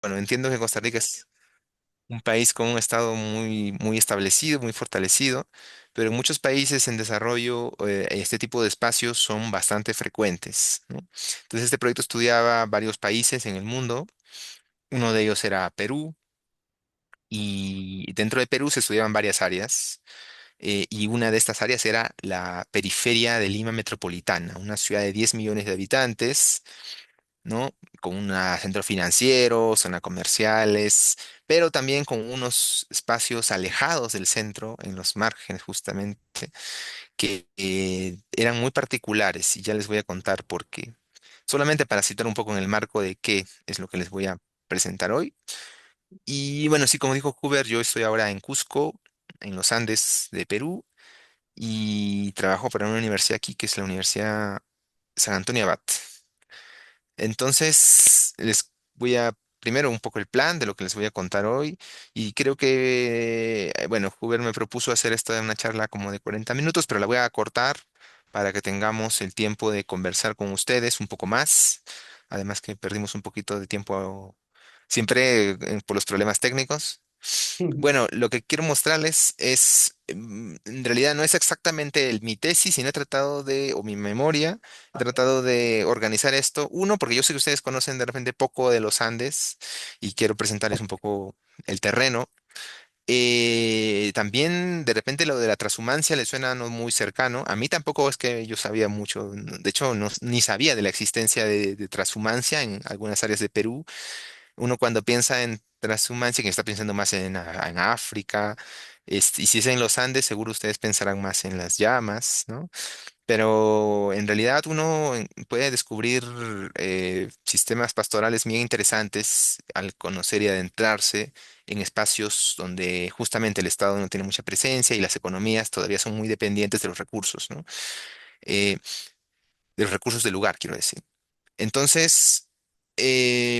bueno, entiendo que Costa Rica es un país con un estado muy establecido, muy fortalecido, pero en muchos países en desarrollo este tipo de espacios son bastante frecuentes, ¿no? Entonces este proyecto estudiaba varios países en el mundo. Uno de ellos era Perú, y dentro de Perú se estudiaban varias áreas, y una de estas áreas era la periferia de Lima metropolitana, una ciudad de 10 millones de habitantes, ¿no? Con un centro financiero, zona comerciales, pero también con unos espacios alejados del centro, en los márgenes justamente, que eran muy particulares, y ya les voy a contar por qué. Solamente para citar un poco en el marco de qué es lo que les voy a presentar hoy. Y bueno, sí, como dijo Huber, yo estoy ahora en Cusco, en los Andes de Perú, y trabajo para una universidad aquí que es la Universidad San Antonio Abad. Entonces, les voy a primero un poco el plan de lo que les voy a contar hoy. Y creo que, bueno, Huber me propuso hacer esta una charla como de 40 minutos, pero la voy a cortar para que tengamos el tiempo de conversar con ustedes un poco más. Además que perdimos un poquito de tiempo siempre por los problemas técnicos. Bueno, lo que quiero mostrarles es, en realidad no es exactamente mi tesis, sino he tratado de, o mi memoria, he tratado de organizar esto. Uno, porque yo sé que ustedes conocen de repente poco de los Andes y quiero presentarles un poco el terreno. También de repente lo de la transhumancia le suena no muy cercano. A mí tampoco es que yo sabía mucho, de hecho ni sabía de la existencia de transhumancia en algunas áreas de Perú. Uno cuando piensa en transhumancia, que está pensando más en África, y si es en los Andes, seguro ustedes pensarán más en las llamas, ¿no? Pero en realidad uno puede descubrir sistemas pastorales bien interesantes al conocer y adentrarse en espacios donde justamente el Estado no tiene mucha presencia y las economías todavía son muy dependientes de los recursos, ¿no? Eh, de los recursos del lugar, quiero decir. Entonces,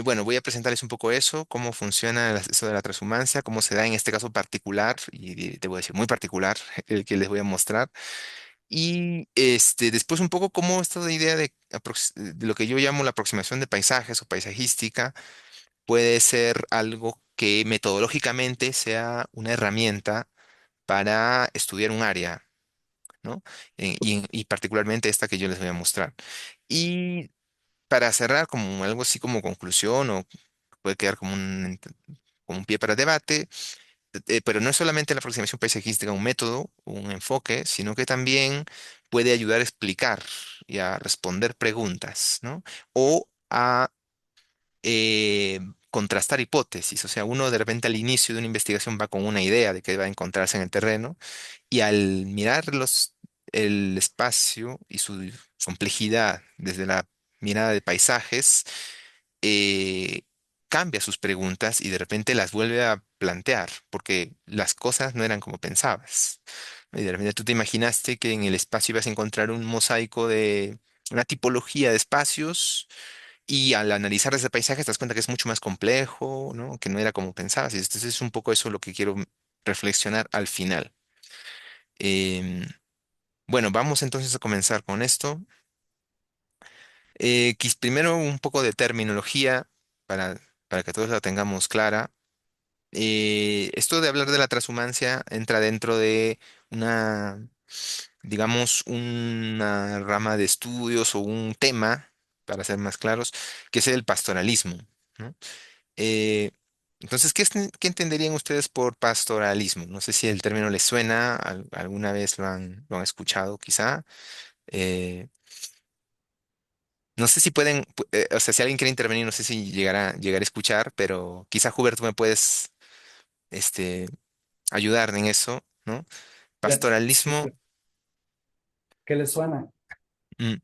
bueno, voy a presentarles un poco eso, cómo funciona eso de la transhumancia, cómo se da en este caso particular, y te voy a decir muy particular, el que les voy a mostrar. Y después un poco cómo esta idea de lo que yo llamo la aproximación de paisajes o paisajística puede ser algo que metodológicamente sea una herramienta para estudiar un área, ¿no? Y particularmente esta que yo les voy a mostrar. Y para cerrar, como algo así como conclusión, o puede quedar como un pie para debate, pero no es solamente la aproximación paisajística un método, un enfoque, sino que también puede ayudar a explicar y a responder preguntas, ¿no? O a eh, contrastar hipótesis. O sea, uno de repente al inicio de una investigación va con una idea de qué va a encontrarse en el terreno, y al mirar el espacio y su complejidad desde la mirada de paisajes, eh, cambia sus preguntas y de repente las vuelve a plantear, porque las cosas no eran como pensabas. Y de repente tú te imaginaste que en el espacio ibas a encontrar un mosaico de una tipología de espacios, y al analizar ese paisaje te das cuenta que es mucho más complejo, ¿no? Que no era como pensabas. Y entonces es un poco eso lo que quiero reflexionar al final. Em, bueno, vamos entonces a comenzar con esto. Primero un poco de terminología para, para que todos la tengamos clara. Esto de hablar de la transhumancia entra dentro de una, digamos, una rama de estudios o un tema, para ser más claros, que es el pastoralismo, ¿no? Eh, entonces, ¿qué entenderían ustedes por pastoralismo? No sé si el término les suena, alguna vez lo han escuchado, quizá. Eh, no sé si pueden, o sea, si alguien quiere intervenir, no sé si llegar a escuchar, pero quizá Hubert, tú me puedes este, ayudar en eso, ¿no? Sí, Pastoralismo, ¿qué le suena? mm,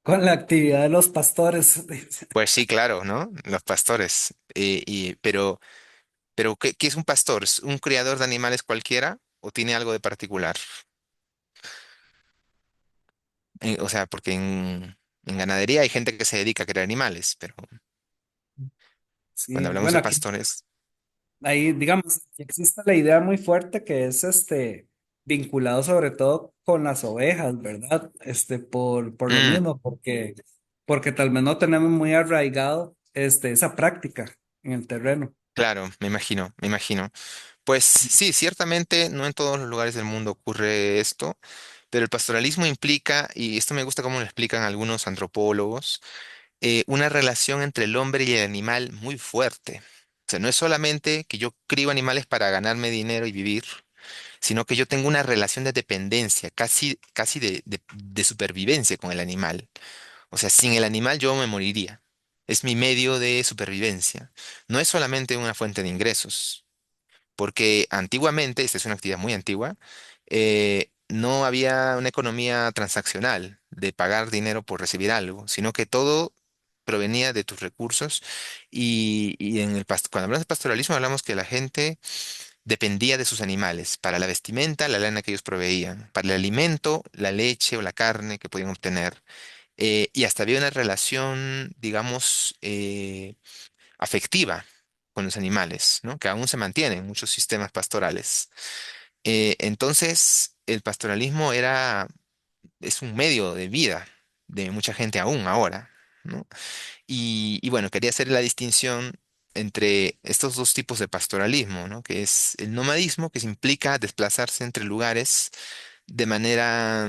Con la actividad de los pastores. pues sí, claro, ¿no? Los pastores. Pero ¿qué es un pastor? ¿Es un criador de animales cualquiera o tiene algo de particular? O sea, porque en ganadería hay gente que se dedica a criar animales, pero cuando Sí, hablamos de bueno, aquí pastores, ahí, digamos, existe la idea muy fuerte que es vinculado sobre todo con las ovejas, ¿verdad? Por lo mm, mismo, porque porque tal vez no tenemos muy arraigado esa práctica en el terreno. Claro, me imagino, me imagino. Pues sí, ciertamente no en todos los lugares del mundo ocurre esto, pero el pastoralismo implica, y esto me gusta cómo lo explican algunos antropólogos, una relación entre el hombre y el animal muy fuerte. O sea, no es solamente que yo crío animales para ganarme dinero y vivir, sino que yo tengo una relación de dependencia, casi de supervivencia con el animal. O sea, sin el animal yo me moriría. Es mi medio de supervivencia. No es solamente una fuente de ingresos, porque antiguamente, esta es una actividad muy antigua, no había una economía transaccional de pagar dinero por recibir algo, sino que todo provenía de tus recursos y cuando hablamos de pastoralismo hablamos que la gente dependía de sus animales para la vestimenta, la lana que ellos proveían, para el alimento, la leche o la carne que podían obtener. Y hasta había una relación, digamos, afectiva con los animales, ¿no? Que aún se mantiene en muchos sistemas pastorales. Entonces, el pastoralismo es un medio de vida de mucha gente aún ahora, ¿no? Y bueno, quería hacer la distinción entre estos dos tipos de pastoralismo, ¿no? Que es el nomadismo, que se implica desplazarse entre lugares de manera,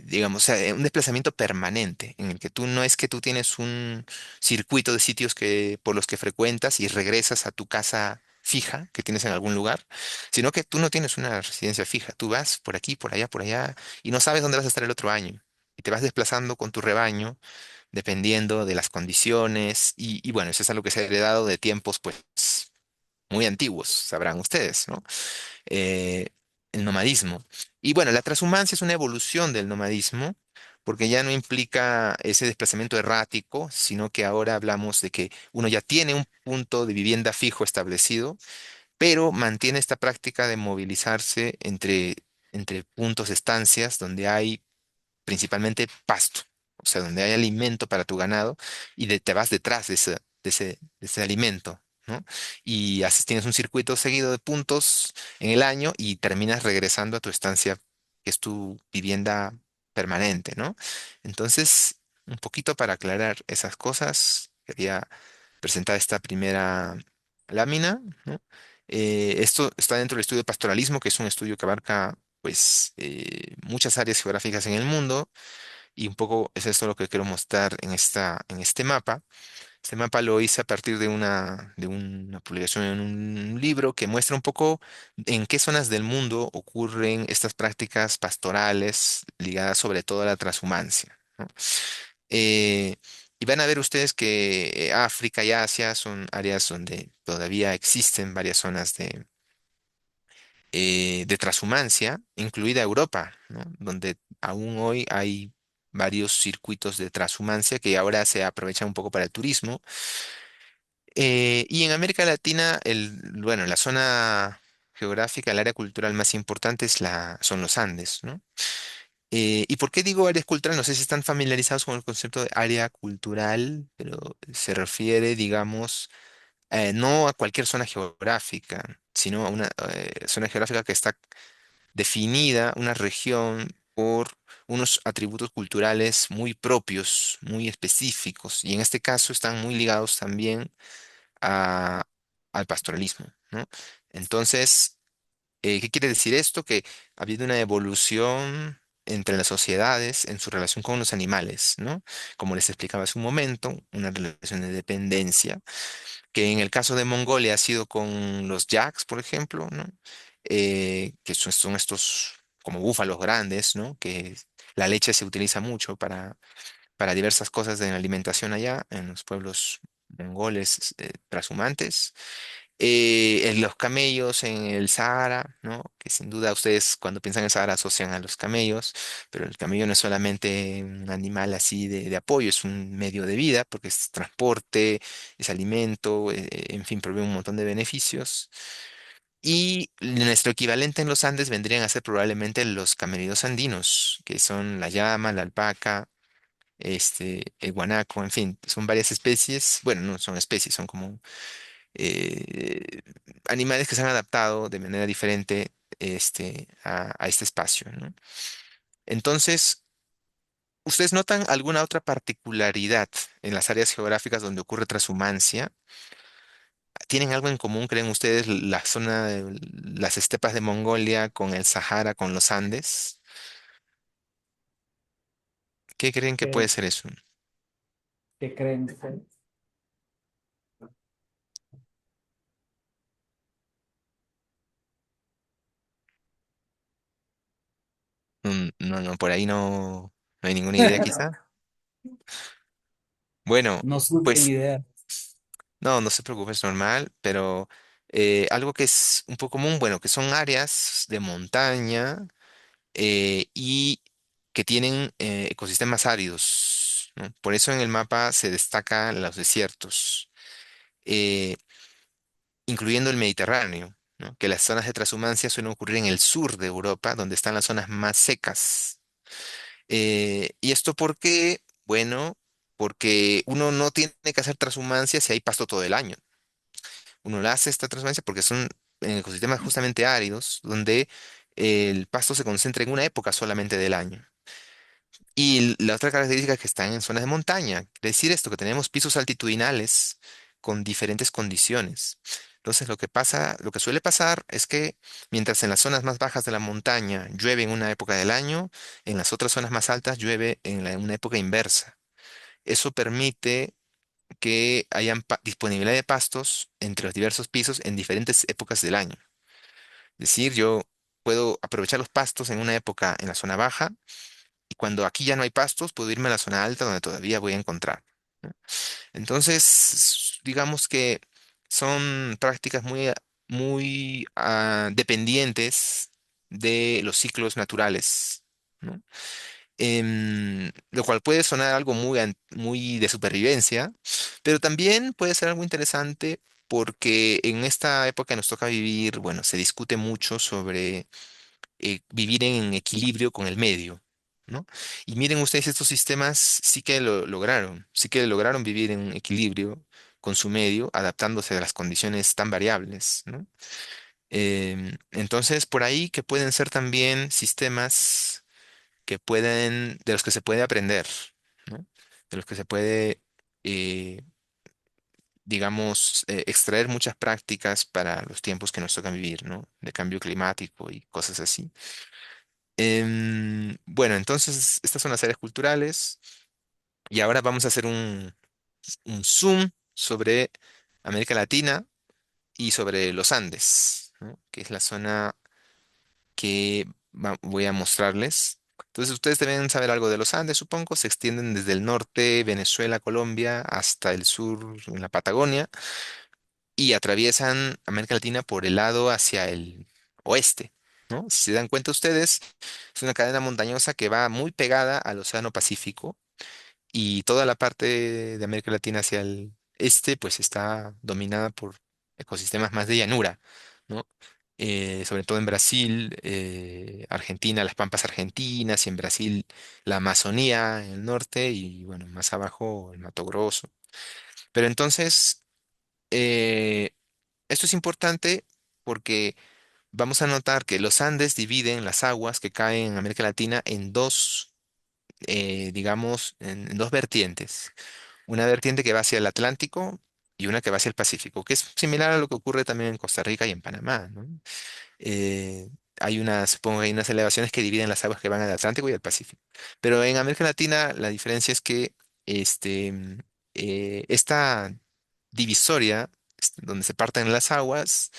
digamos, o sea, un desplazamiento permanente, en el que tú no es que tú tienes un circuito de sitios por los que frecuentas y regresas a tu casa fija que tienes en algún lugar, sino que tú no tienes una residencia fija, tú vas por aquí, por allá, y no sabes dónde vas a estar el otro año, y te vas desplazando con tu rebaño dependiendo de las condiciones, y bueno, eso es algo que se ha heredado de tiempos, pues, muy antiguos, sabrán ustedes, ¿no? eh, el nomadismo. Y bueno, la transhumancia es una evolución del nomadismo, porque ya no implica ese desplazamiento errático, sino que ahora hablamos de que uno ya tiene un punto de vivienda fijo establecido, pero mantiene esta práctica de movilizarse entre puntos, estancias, donde hay principalmente pasto, o sea, donde hay alimento para tu ganado y te vas detrás de ese alimento, ¿no? Y así tienes un circuito seguido de puntos en el año y terminas regresando a tu estancia, que es tu vivienda permanente, ¿no? Entonces, un poquito para aclarar esas cosas, quería presentar esta primera lámina, ¿no? Esto está dentro del estudio de pastoralismo, que es un estudio que abarca pues muchas áreas geográficas en el mundo y un poco es esto lo que quiero mostrar en este mapa. Este mapa lo hice a partir de una publicación en un libro que muestra un poco en qué zonas del mundo ocurren estas prácticas pastorales ligadas sobre todo a la transhumancia, ¿no? Eh, y van a ver ustedes que África y Asia son áreas donde todavía existen varias zonas de transhumancia, incluida Europa, ¿no? Donde aún hoy hay varios circuitos de transhumancia que ahora se aprovechan un poco para el turismo. Y en América Latina, bueno, la zona geográfica, el área cultural más importante son los Andes, ¿no? ¿Y por qué digo área cultural? No sé si están familiarizados con el concepto de área cultural, pero se refiere, digamos, no a cualquier zona geográfica, sino a una zona geográfica que está definida una región por unos atributos culturales muy propios, muy específicos, y en este caso están muy ligados también a- al pastoralismo, ¿no? Entonces, ¿qué quiere decir esto? Que ha habido una evolución entre las sociedades en su relación con los animales, ¿no? Como les explicaba hace un momento, una relación de dependencia que en el caso de Mongolia ha sido con los yaks, por ejemplo, ¿no? Que son estos como búfalos grandes, ¿no? Que la leche se utiliza mucho para diversas cosas de la alimentación allá, en los pueblos mongoles trashumantes. En los camellos en el Sahara, ¿no? Que sin duda ustedes cuando piensan en Sahara asocian a los camellos, pero el camello no es solamente un animal así de apoyo, es un medio de vida porque es transporte, es alimento, en fin, provee un montón de beneficios. Y nuestro equivalente en los Andes vendrían a ser probablemente los camellidos andinos, que son la llama, la alpaca, el guanaco, en fin, son varias especies. Bueno, no son especies, son como eh, animales que se han adaptado de manera diferente a este espacio, ¿no? Entonces, ¿Ustedes notan alguna otra particularidad en las áreas geográficas donde ocurre transhumancia? ¿Tienen algo en común, creen ustedes, la zona de las estepas de Mongolia con el Sahara, con los Andes? ¿Qué creen que puede ¿Qué, ser eso? qué creen ustedes? No, no, por ahí no, no hay ninguna idea quizá. Bueno, No surgen pues ideas. no, no se preocupe, es normal, pero algo que es un poco común, bueno, que son áreas de montaña y que tienen ecosistemas áridos, ¿no? Por eso en el mapa se destacan los desiertos, eh, incluyendo el Mediterráneo, ¿no? Que las zonas de transhumancia suelen ocurrir en el sur de Europa, donde están las zonas más secas. ¿Y esto por qué? Bueno, porque uno no tiene que hacer transhumancia si hay pasto todo el año. Uno la hace esta transhumancia porque son en ecosistemas justamente áridos, donde el pasto se concentra en una época solamente del año. Y la otra característica es que están en zonas de montaña. Quiere decir esto, que tenemos pisos altitudinales con diferentes condiciones. Entonces, lo que pasa, lo que suele pasar es que mientras en las zonas más bajas de la montaña llueve en una época del año, en las otras zonas más altas llueve en una época inversa. Eso permite que hayan disponibilidad de pastos entre los diversos pisos en diferentes épocas del año. Es decir, yo puedo aprovechar los pastos en una época en la zona baja y cuando aquí ya no hay pastos, puedo irme a la zona alta donde todavía voy a encontrar, ¿no? Entonces, digamos que son prácticas muy dependientes de los ciclos naturales, ¿no? Lo cual puede sonar algo muy de supervivencia, pero también puede ser algo interesante porque en esta época nos toca vivir, bueno, se discute mucho sobre vivir en equilibrio con el medio, ¿no? Y miren ustedes, estos sistemas sí que lo lograron, sí que lograron vivir en equilibrio con su medio, adaptándose a las condiciones tan variables, ¿no? Entonces, por ahí que pueden ser también sistemas de los que se puede aprender, ¿no? De los que se puede, eh, digamos, extraer muchas prácticas para los tiempos que nos tocan vivir, ¿no? De cambio climático y cosas así. Bueno, entonces estas son las áreas culturales y ahora vamos a hacer un zoom sobre América Latina y sobre los Andes, ¿no? Que es la zona que voy a mostrarles. Entonces ustedes deben saber algo de los Andes, supongo. Se extienden desde el norte, Venezuela, Colombia, hasta el sur, en la Patagonia, y atraviesan América Latina por el lado hacia el oeste, ¿no? Si se dan cuenta ustedes, es una cadena montañosa que va muy pegada al Océano Pacífico y toda la parte de América Latina hacia el este, pues está dominada por ecosistemas más de llanura, ¿no? Sobre todo en Brasil, Argentina, las pampas argentinas, y en Brasil la Amazonía en el norte y bueno, más abajo el Mato Grosso. Pero entonces, eh, esto es importante porque vamos a notar que los Andes dividen las aguas que caen en América Latina en dos, digamos, en dos vertientes. Una vertiente que va hacia el Atlántico y una que va hacia el Pacífico, que es similar a lo que ocurre también en Costa Rica y en Panamá, ¿no? Eh, hay unas, supongo que hay unas elevaciones que dividen las aguas que van al Atlántico y al Pacífico. Pero en América Latina la diferencia es que esta divisoria, donde se parten las aguas,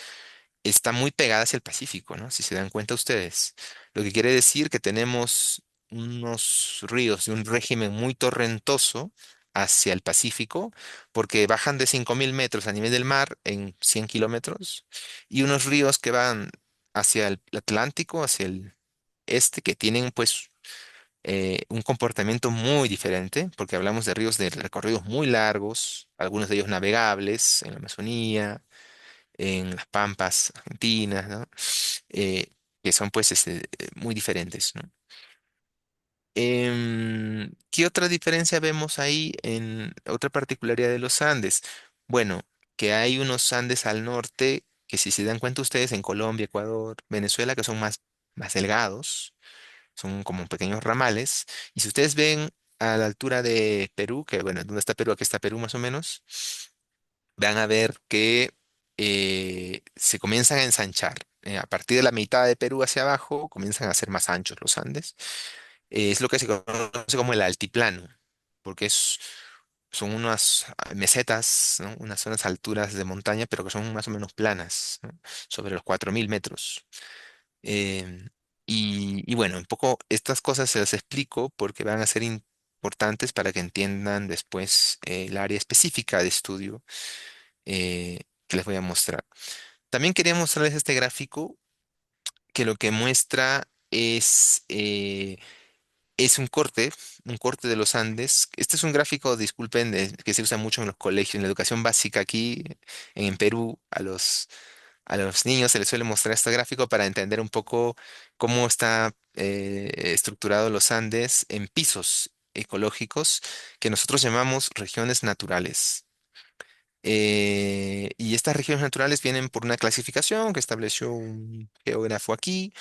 está muy pegada hacia el Pacífico, ¿no? Si se dan cuenta ustedes. Lo que quiere decir que tenemos unos ríos de un régimen muy torrentoso hacia el Pacífico, porque bajan de 5.000 metros a nivel del mar en 100 kilómetros, y unos ríos que van hacia el Atlántico, hacia el este, que tienen pues un comportamiento muy diferente, porque hablamos de ríos de recorridos muy largos, algunos de ellos navegables en la Amazonía, en las pampas argentinas, ¿no? Eh, que son pues muy diferentes, ¿no? ¿Qué otra diferencia vemos ahí en otra particularidad de los Andes? Bueno, que hay unos Andes al norte que si se dan cuenta ustedes en Colombia, Ecuador, Venezuela, que son más delgados, son como pequeños ramales. Y si ustedes ven a la altura de Perú, que bueno, ¿dónde está Perú? Aquí está Perú más o menos, van a ver que se comienzan a ensanchar. A partir de la mitad de Perú hacia abajo, comienzan a ser más anchos los Andes. Es lo que se conoce como el altiplano, porque son unas mesetas, ¿no? Unas alturas de montaña, pero que son más o menos planas, ¿no? Sobre los 4000 metros. Em, y bueno, un poco estas cosas se las explico porque van a ser importantes para que entiendan después el área específica de estudio que les voy a mostrar. También quería mostrarles este gráfico que lo que muestra es un corte de los Andes. Este es un gráfico, disculpen, que se usa mucho en los colegios, en la educación básica aquí en Perú, a los niños se les suele mostrar este gráfico para entender un poco cómo está estructurado los Andes en pisos ecológicos que nosotros llamamos regiones naturales. Y estas regiones naturales vienen por una clasificación que estableció un geógrafo aquí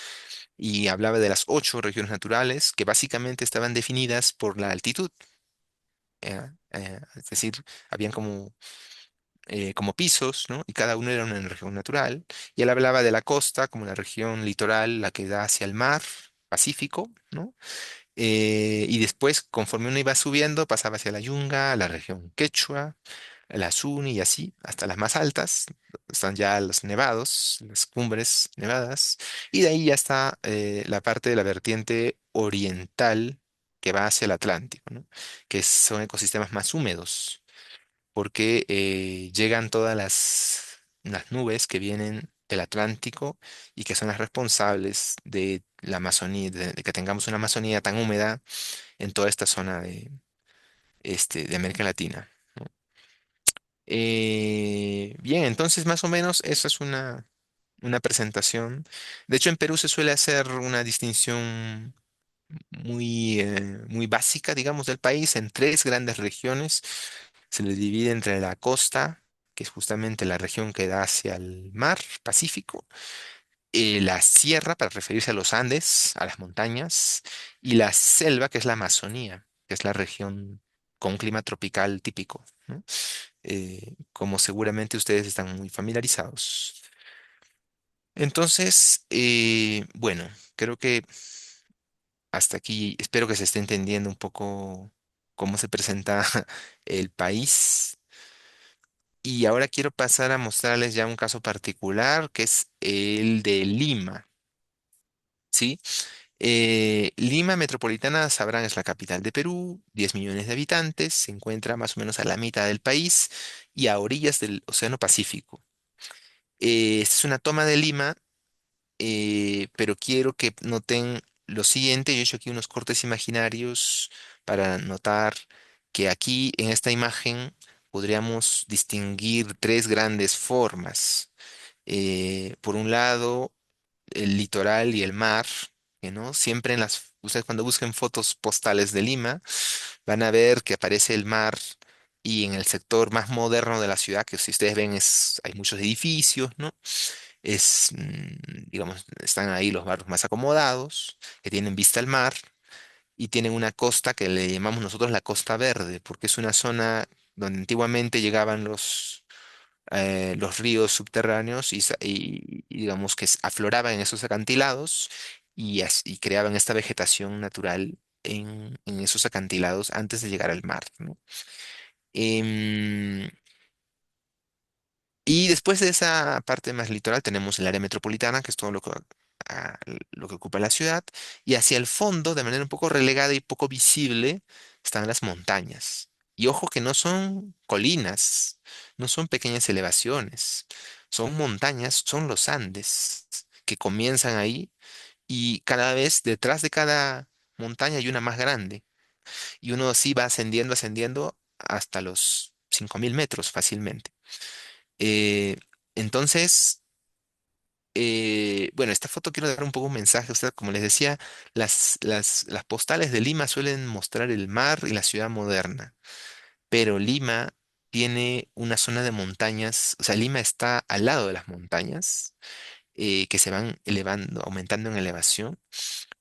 y hablaba de las 8 regiones naturales que básicamente estaban definidas por la altitud. Es decir, habían como pisos, ¿no? Y cada uno era una región natural. Y él hablaba de la costa como la región litoral, la que da hacia el mar Pacífico, ¿no? Y después, conforme uno iba subiendo, pasaba hacia la Yunga, la región Quechua, la Suni y así, hasta las más altas. Están ya los nevados, las cumbres nevadas. Y de ahí ya está la parte de la vertiente oriental que va hacia el Atlántico, ¿no? Que son ecosistemas más húmedos porque llegan todas las nubes que vienen del Atlántico y que son las responsables de la Amazonía, de que tengamos una Amazonía tan húmeda en toda esta zona de América Latina, ¿no? Bien, entonces más o menos esa es una presentación. De hecho, en Perú se suele hacer una distinción muy básica, digamos, del país en 3 grandes regiones. Se le divide entre la costa, que es justamente la región que da hacia el mar Pacífico, la sierra, para referirse a los Andes, a las montañas, y la selva, que es la Amazonía, que es la región con un clima tropical típico, ¿no? Como seguramente ustedes están muy familiarizados. Entonces, bueno, creo que hasta aquí espero que se esté entendiendo un poco cómo se presenta el país. Y ahora quiero pasar a mostrarles ya un caso particular, que es el de Lima, ¿sí? Lima Metropolitana, sabrán, es la capital de Perú, 10 millones de habitantes, se encuentra más o menos a la mitad del país y a orillas del Océano Pacífico. Esta es una toma de Lima, pero quiero que noten lo siguiente. Yo he hecho aquí unos cortes imaginarios para notar que aquí en esta imagen podríamos distinguir 3 grandes formas. Por un lado, el litoral y el mar, que no siempre ustedes cuando busquen fotos postales de Lima, van a ver que aparece el mar y en el sector más moderno de la ciudad, que si ustedes ven hay muchos edificios, ¿no? Digamos, están ahí los barrios más acomodados, que tienen vista al mar y tienen una costa que le llamamos nosotros la Costa Verde, porque es una zona donde antiguamente llegaban los ríos subterráneos y digamos que afloraban en esos acantilados y creaban esta vegetación natural en esos acantilados antes de llegar al mar, ¿no? Em, y después de esa parte más litoral tenemos el área metropolitana, que es todo a- lo que ocupa la ciudad, y hacia el fondo, de manera un poco relegada y poco visible, están las montañas. Y ojo que no son colinas, no son pequeñas elevaciones, son montañas, son los Andes, que comienzan ahí y cada vez detrás de cada montaña hay una más grande. Y uno así va ascendiendo, ascendiendo hasta los 5000 metros fácilmente. Eh, entonces, bueno, esta foto quiero dar un poco un mensaje. O sea, como les decía, las postales de Lima suelen mostrar el mar y la ciudad moderna, pero Lima tiene una zona de montañas, o sea, Lima está al lado de las montañas que se van elevando, aumentando en elevación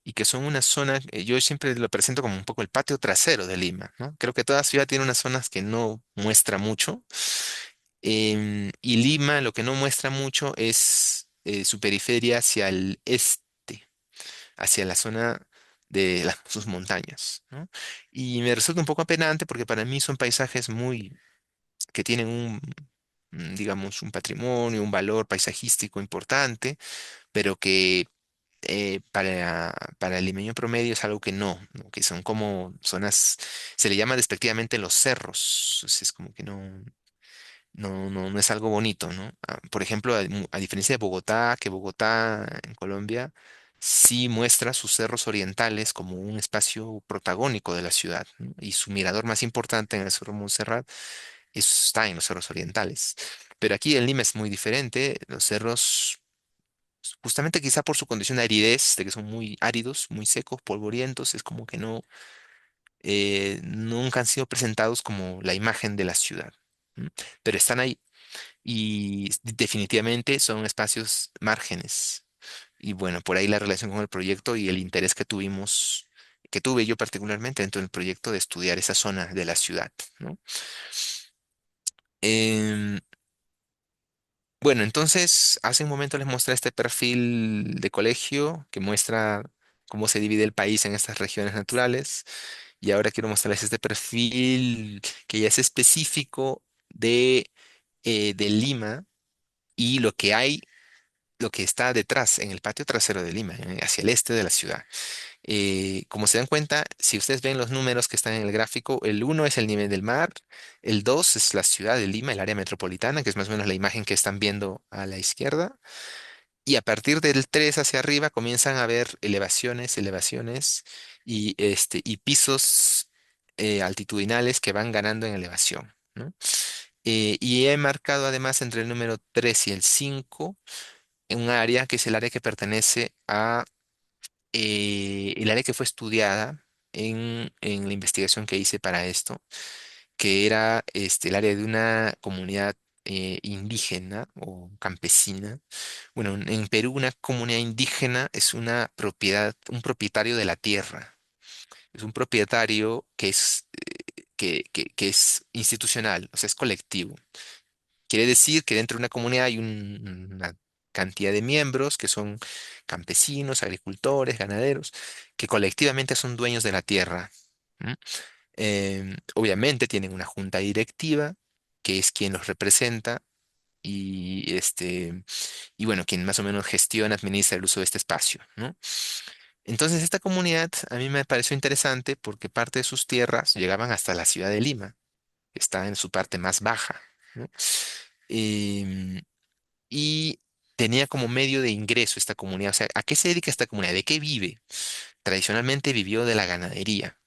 y que son una zona, yo siempre lo presento como un poco el patio trasero de Lima, ¿no? Creo que toda ciudad tiene unas zonas que no muestra mucho, y Lima lo que no muestra mucho es su periferia hacia el este, hacia la zona de sus montañas, ¿no? Y me resulta un poco apenante porque para mí son paisajes muy, que tienen digamos, un patrimonio, un valor paisajístico importante, pero que para el limeño promedio es algo que no, que son como zonas, se le llama despectivamente los cerros, es como que no es algo bonito, ¿no? Por ejemplo, a diferencia de Bogotá, que Bogotá en Colombia sí muestra sus cerros orientales como un espacio protagónico de la ciudad, ¿no? Y su mirador más importante en el Cerro Montserrat está en los cerros orientales. Pero aquí en Lima es muy diferente, los cerros justamente quizá por su condición de aridez, de que son muy áridos, muy secos, polvorientos, es como que nunca han sido presentados como la imagen de la ciudad. ¿M? Pero están ahí y definitivamente son espacios márgenes. Y bueno, por ahí la relación con el proyecto y el interés que tuve yo particularmente dentro del proyecto de estudiar esa zona de la ciudad, ¿no? Em, Bueno, entonces, hace un momento les mostré este perfil de colegio que muestra cómo se divide el país en estas regiones naturales. Y ahora quiero mostrarles este perfil que ya es específico de Lima y lo que está detrás, en el patio trasero de Lima, hacia el este de la ciudad. Como se dan cuenta, si ustedes ven los números que están en el gráfico, el uno es el nivel del mar, el 2 es la ciudad de Lima, el área metropolitana, que es más o menos la imagen que están viendo a la izquierda, y a partir del 3 hacia arriba comienzan a haber elevaciones, elevaciones y pisos altitudinales que van ganando en elevación, ¿no? Y he marcado además entre el número 3 y el 5 en un área que es el área que pertenece a el área que fue estudiada en la investigación que hice para esto, que era el área de una comunidad indígena o campesina. Bueno, en Perú una comunidad indígena es una propiedad, un propietario de la tierra. Es un propietario que es institucional, o sea, es colectivo. Quiere decir que dentro de una comunidad hay una cantidad de miembros que son campesinos, agricultores, ganaderos, que colectivamente son dueños de la tierra. ¿M? Obviamente tienen una junta directiva, que es quien los representa y bueno, quien más o menos gestiona, administra el uso de este espacio, ¿no? Entonces, esta comunidad a mí me pareció interesante porque parte de sus tierras llegaban hasta la ciudad de Lima, que está en su parte más baja, ¿no? Em, y tenía como medio de ingreso esta comunidad. O sea, ¿a qué se dedica esta comunidad? ¿De qué vive? Tradicionalmente vivió de la ganadería,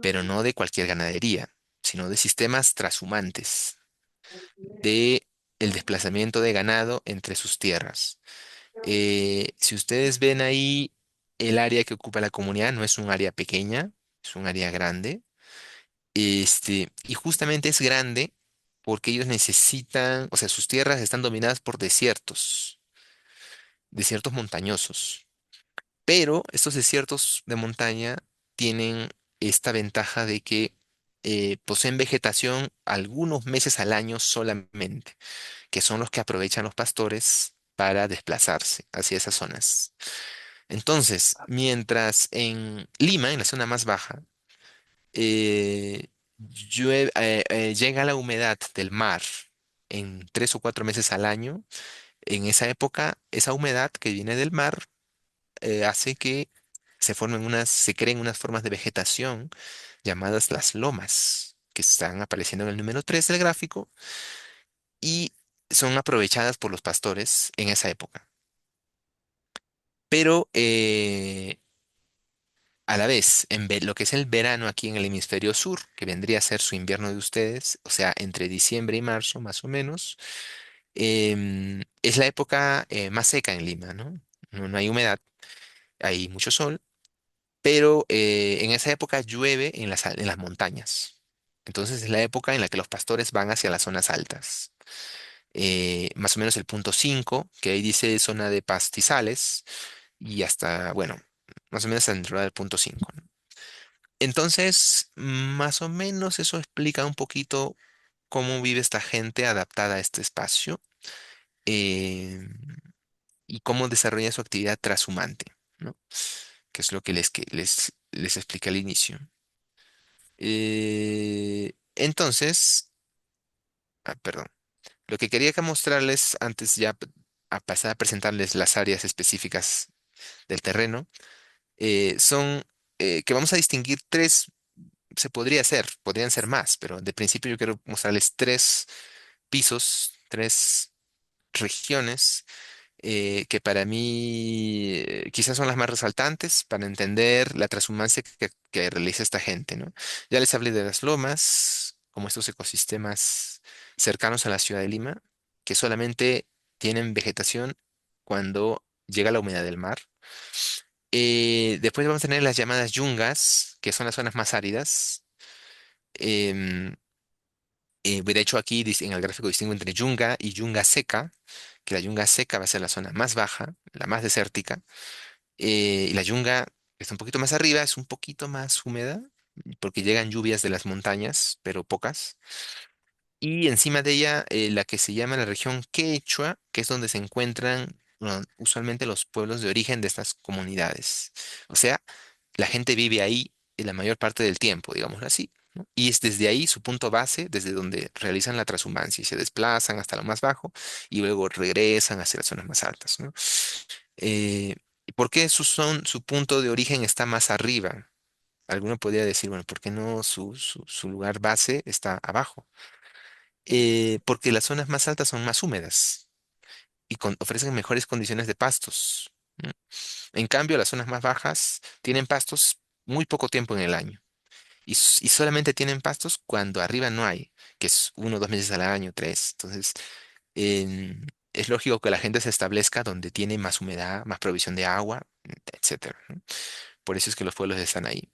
pero no de cualquier ganadería, sino de sistemas trashumantes, de el desplazamiento de ganado entre sus tierras. Si ustedes ven ahí, el área que ocupa la comunidad no es un área pequeña, es un área grande. Y justamente es grande porque ellos necesitan, o sea, sus tierras están dominadas por desiertos montañosos. Pero estos desiertos de montaña tienen esta ventaja de que poseen vegetación algunos meses al año solamente, que son los que aprovechan los pastores para desplazarse hacia esas zonas. Entonces, mientras en Lima, en la zona más baja, llega la humedad del mar en 3 o 4 meses al año, en esa época, esa humedad que viene del mar hace que se creen unas formas de vegetación llamadas las lomas, que están apareciendo en el número 3 del gráfico y son aprovechadas por los pastores en esa época. Pero a la vez, lo que es el verano aquí en el hemisferio sur, que vendría a ser su invierno de ustedes, o sea, entre diciembre y marzo más o menos, es la época más seca en Lima, ¿no? No hay humedad, hay mucho sol, pero en esa época llueve en las montañas. Entonces es la época en la que los pastores van hacia las zonas altas. más o menos el punto 5 que ahí dice zona de pastizales, y hasta, bueno, más o menos dentro del punto 5. Entonces, más o menos eso explica un poquito cómo vive esta gente adaptada a este espacio, eh, y cómo desarrolla su actividad trashumante, ¿no? Que es lo que les expliqué al inicio. Entonces, perdón, lo que quería que mostrarles antes ya a pasar a presentarles las áreas específicas del terreno, son que vamos a distinguir tres, se podría hacer, podrían ser más, pero de principio yo quiero mostrarles tres pisos, tres regiones, que para mí quizás son las más resaltantes para entender la transhumancia que realiza esta gente, ¿no? Ya les hablé de las lomas, como estos ecosistemas cercanos a la ciudad de Lima, que solamente tienen vegetación cuando llega la humedad del mar. Después vamos a tener las llamadas yungas, que son las zonas más áridas. Em, de hecho, aquí en el gráfico distingo entre yunga y yunga seca, que la yunga seca va a ser la zona más baja, la más desértica, y la yunga que está un poquito más arriba, es un poquito más húmeda, porque llegan lluvias de las montañas, pero pocas. Y encima de ella, la que se llama la región Quechua, que es donde se encuentran, bueno, usualmente los pueblos de origen de estas comunidades. O sea, la gente vive ahí la mayor parte del tiempo, digámoslo así, ¿no? Y es desde ahí su punto base, desde donde realizan la transhumancia y se desplazan hasta lo más bajo y luego regresan hacia las zonas más altas, ¿no? Eh, ¿Por qué su punto de origen está más arriba? Alguno podría decir, bueno, ¿por qué no su lugar base está abajo? Porque las zonas más altas son más húmedas y ofrecen mejores condiciones de pastos, ¿no? En cambio, las zonas más bajas tienen pastos muy poco tiempo en el año y solamente tienen pastos cuando arriba no hay, que es 1 o 2 meses al año, tres. Entonces, es lógico que la gente se establezca donde tiene más humedad, más provisión de agua, etcétera, ¿no? Por eso es que los pueblos están ahí,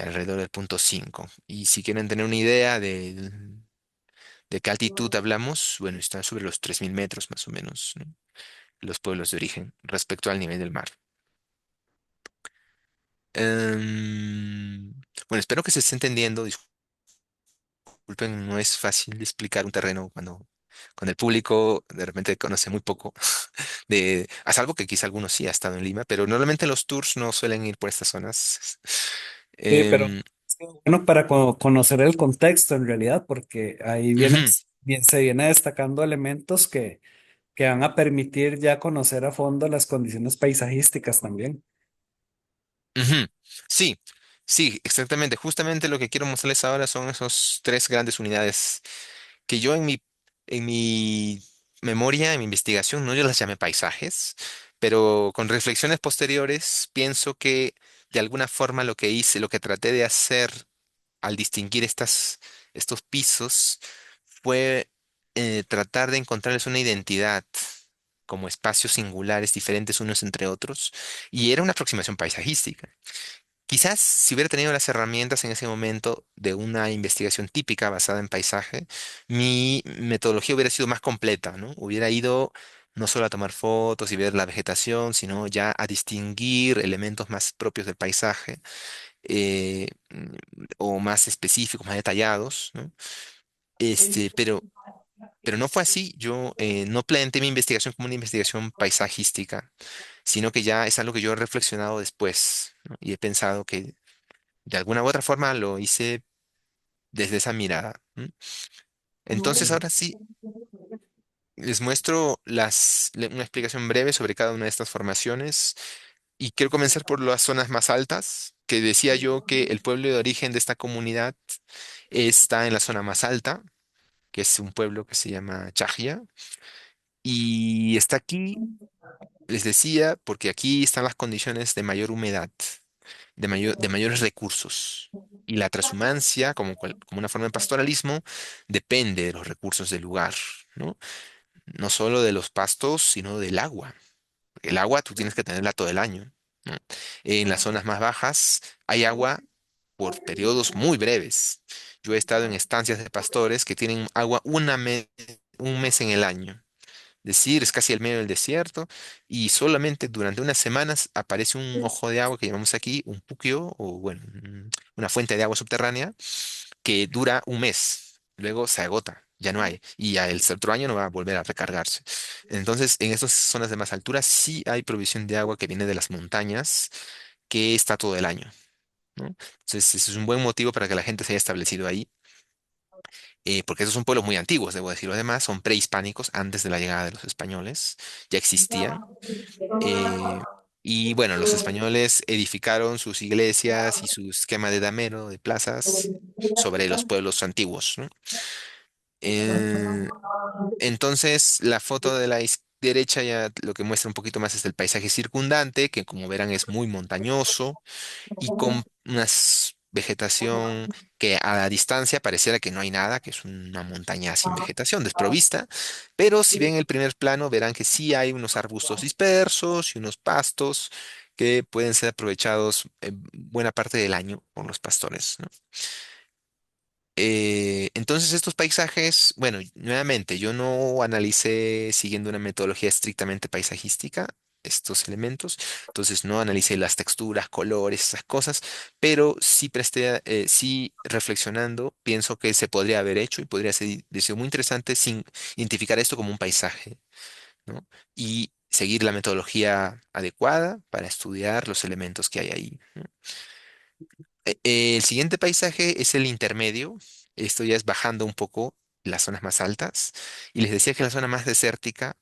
alrededor del punto 5. Y si quieren tener una idea de qué altitud hablamos, bueno, están sobre los 3.000 metros más o menos, ¿no? Los pueblos de origen respecto al nivel del mar. Em, bueno, espero que se esté entendiendo. Disculpen, no es fácil explicar un terreno cuando el público de repente conoce muy poco a salvo que quizá algunos sí ha estado en Lima, pero normalmente los tours no suelen ir por estas zonas. Sí, pero Em, sí, bueno, para conocer el contexto en realidad, porque ahí Ujú, bien, se viene destacando elementos que van a permitir ya conocer a fondo las condiciones paisajísticas también. ujú. Sí, sí, exactamente. Justamente lo que quiero mostrarles ahora son esos tres grandes unidades que yo en mi memoria, en mi investigación, no yo las llamé paisajes, pero con reflexiones posteriores pienso que de alguna forma lo que hice, lo que traté de hacer al distinguir estos pisos fue tratar de encontrarles una identidad como espacios singulares diferentes unos entre otros, y era una aproximación paisajística. Quizás si hubiera tenido las herramientas en ese momento de una investigación típica basada en paisaje, mi metodología hubiera sido más completa, ¿no? Hubiera ido no solo a tomar fotos y ver la vegetación, sino ya a distinguir elementos más propios del paisaje, o más específicos, más detallados, ¿no? Pero no fue así. Yo no planteé mi investigación como una investigación paisajística, sino que ya es algo que yo he reflexionado después, ¿no? Y he pensado que de alguna u otra forma lo hice desde esa mirada. ¿M? Entonces, ahora sí, les muestro una explicación breve sobre cada una de estas formaciones y quiero comenzar por las zonas más altas, que decía yo que el pueblo de origen de esta comunidad está en la zona más alta, que es un pueblo que se llama Chajia, y está aquí, les decía, porque aquí están las condiciones de mayor humedad, de mayores recursos. Y la transhumancia, como una forma de pastoralismo, depende de los recursos del lugar, ¿no? No solo de los pastos, sino del agua. El agua tú tienes que tenerla todo el año, ¿no? En las zonas más bajas hay agua por periodos muy breves. Yo he estado en estancias de pastores que tienen agua una mes un mes en el año. Es decir, es casi el medio del desierto y solamente durante unas semanas aparece un ojo de agua que llamamos aquí un puquio o bueno, una fuente de agua subterránea que dura un mes. Luego se agota, ya no hay y ya el otro año no va a volver a recargarse. Entonces, en estas zonas de más altura sí hay provisión de agua que viene de las montañas que está todo el año, ¿no? Entonces, ese es un buen motivo para que la gente se haya establecido ahí, porque esos son pueblos muy antiguos, debo decirlo además, son prehispánicos, antes de la llegada de los españoles, ya existían. eh, y bueno, los españoles edificaron sus iglesias y su esquema de damero, de plazas, sobre los pueblos antiguos, ¿no? Eh, entonces, la foto de la derecha ya lo que muestra un poquito más es el paisaje circundante, que como verán es muy montañoso y con una vegetación que a la distancia pareciera que no hay nada, que es una montaña sin vegetación, desprovista, pero si ven el primer plano verán que sí hay unos arbustos dispersos y unos pastos que pueden ser aprovechados buena parte del año por los pastores, ¿no? Entonces estos paisajes, bueno, nuevamente, yo no analicé siguiendo una metodología estrictamente paisajística estos elementos, entonces no analicé las texturas, colores, esas cosas, pero sí presté, sí reflexionando, pienso que se podría haber hecho y podría ser muy interesante sin identificar esto como un paisaje, ¿no? Y seguir la metodología adecuada para estudiar los elementos que hay ahí, ¿no? El siguiente paisaje es el intermedio. Esto ya es bajando un poco las zonas más altas. Y les decía que la zona más desértica,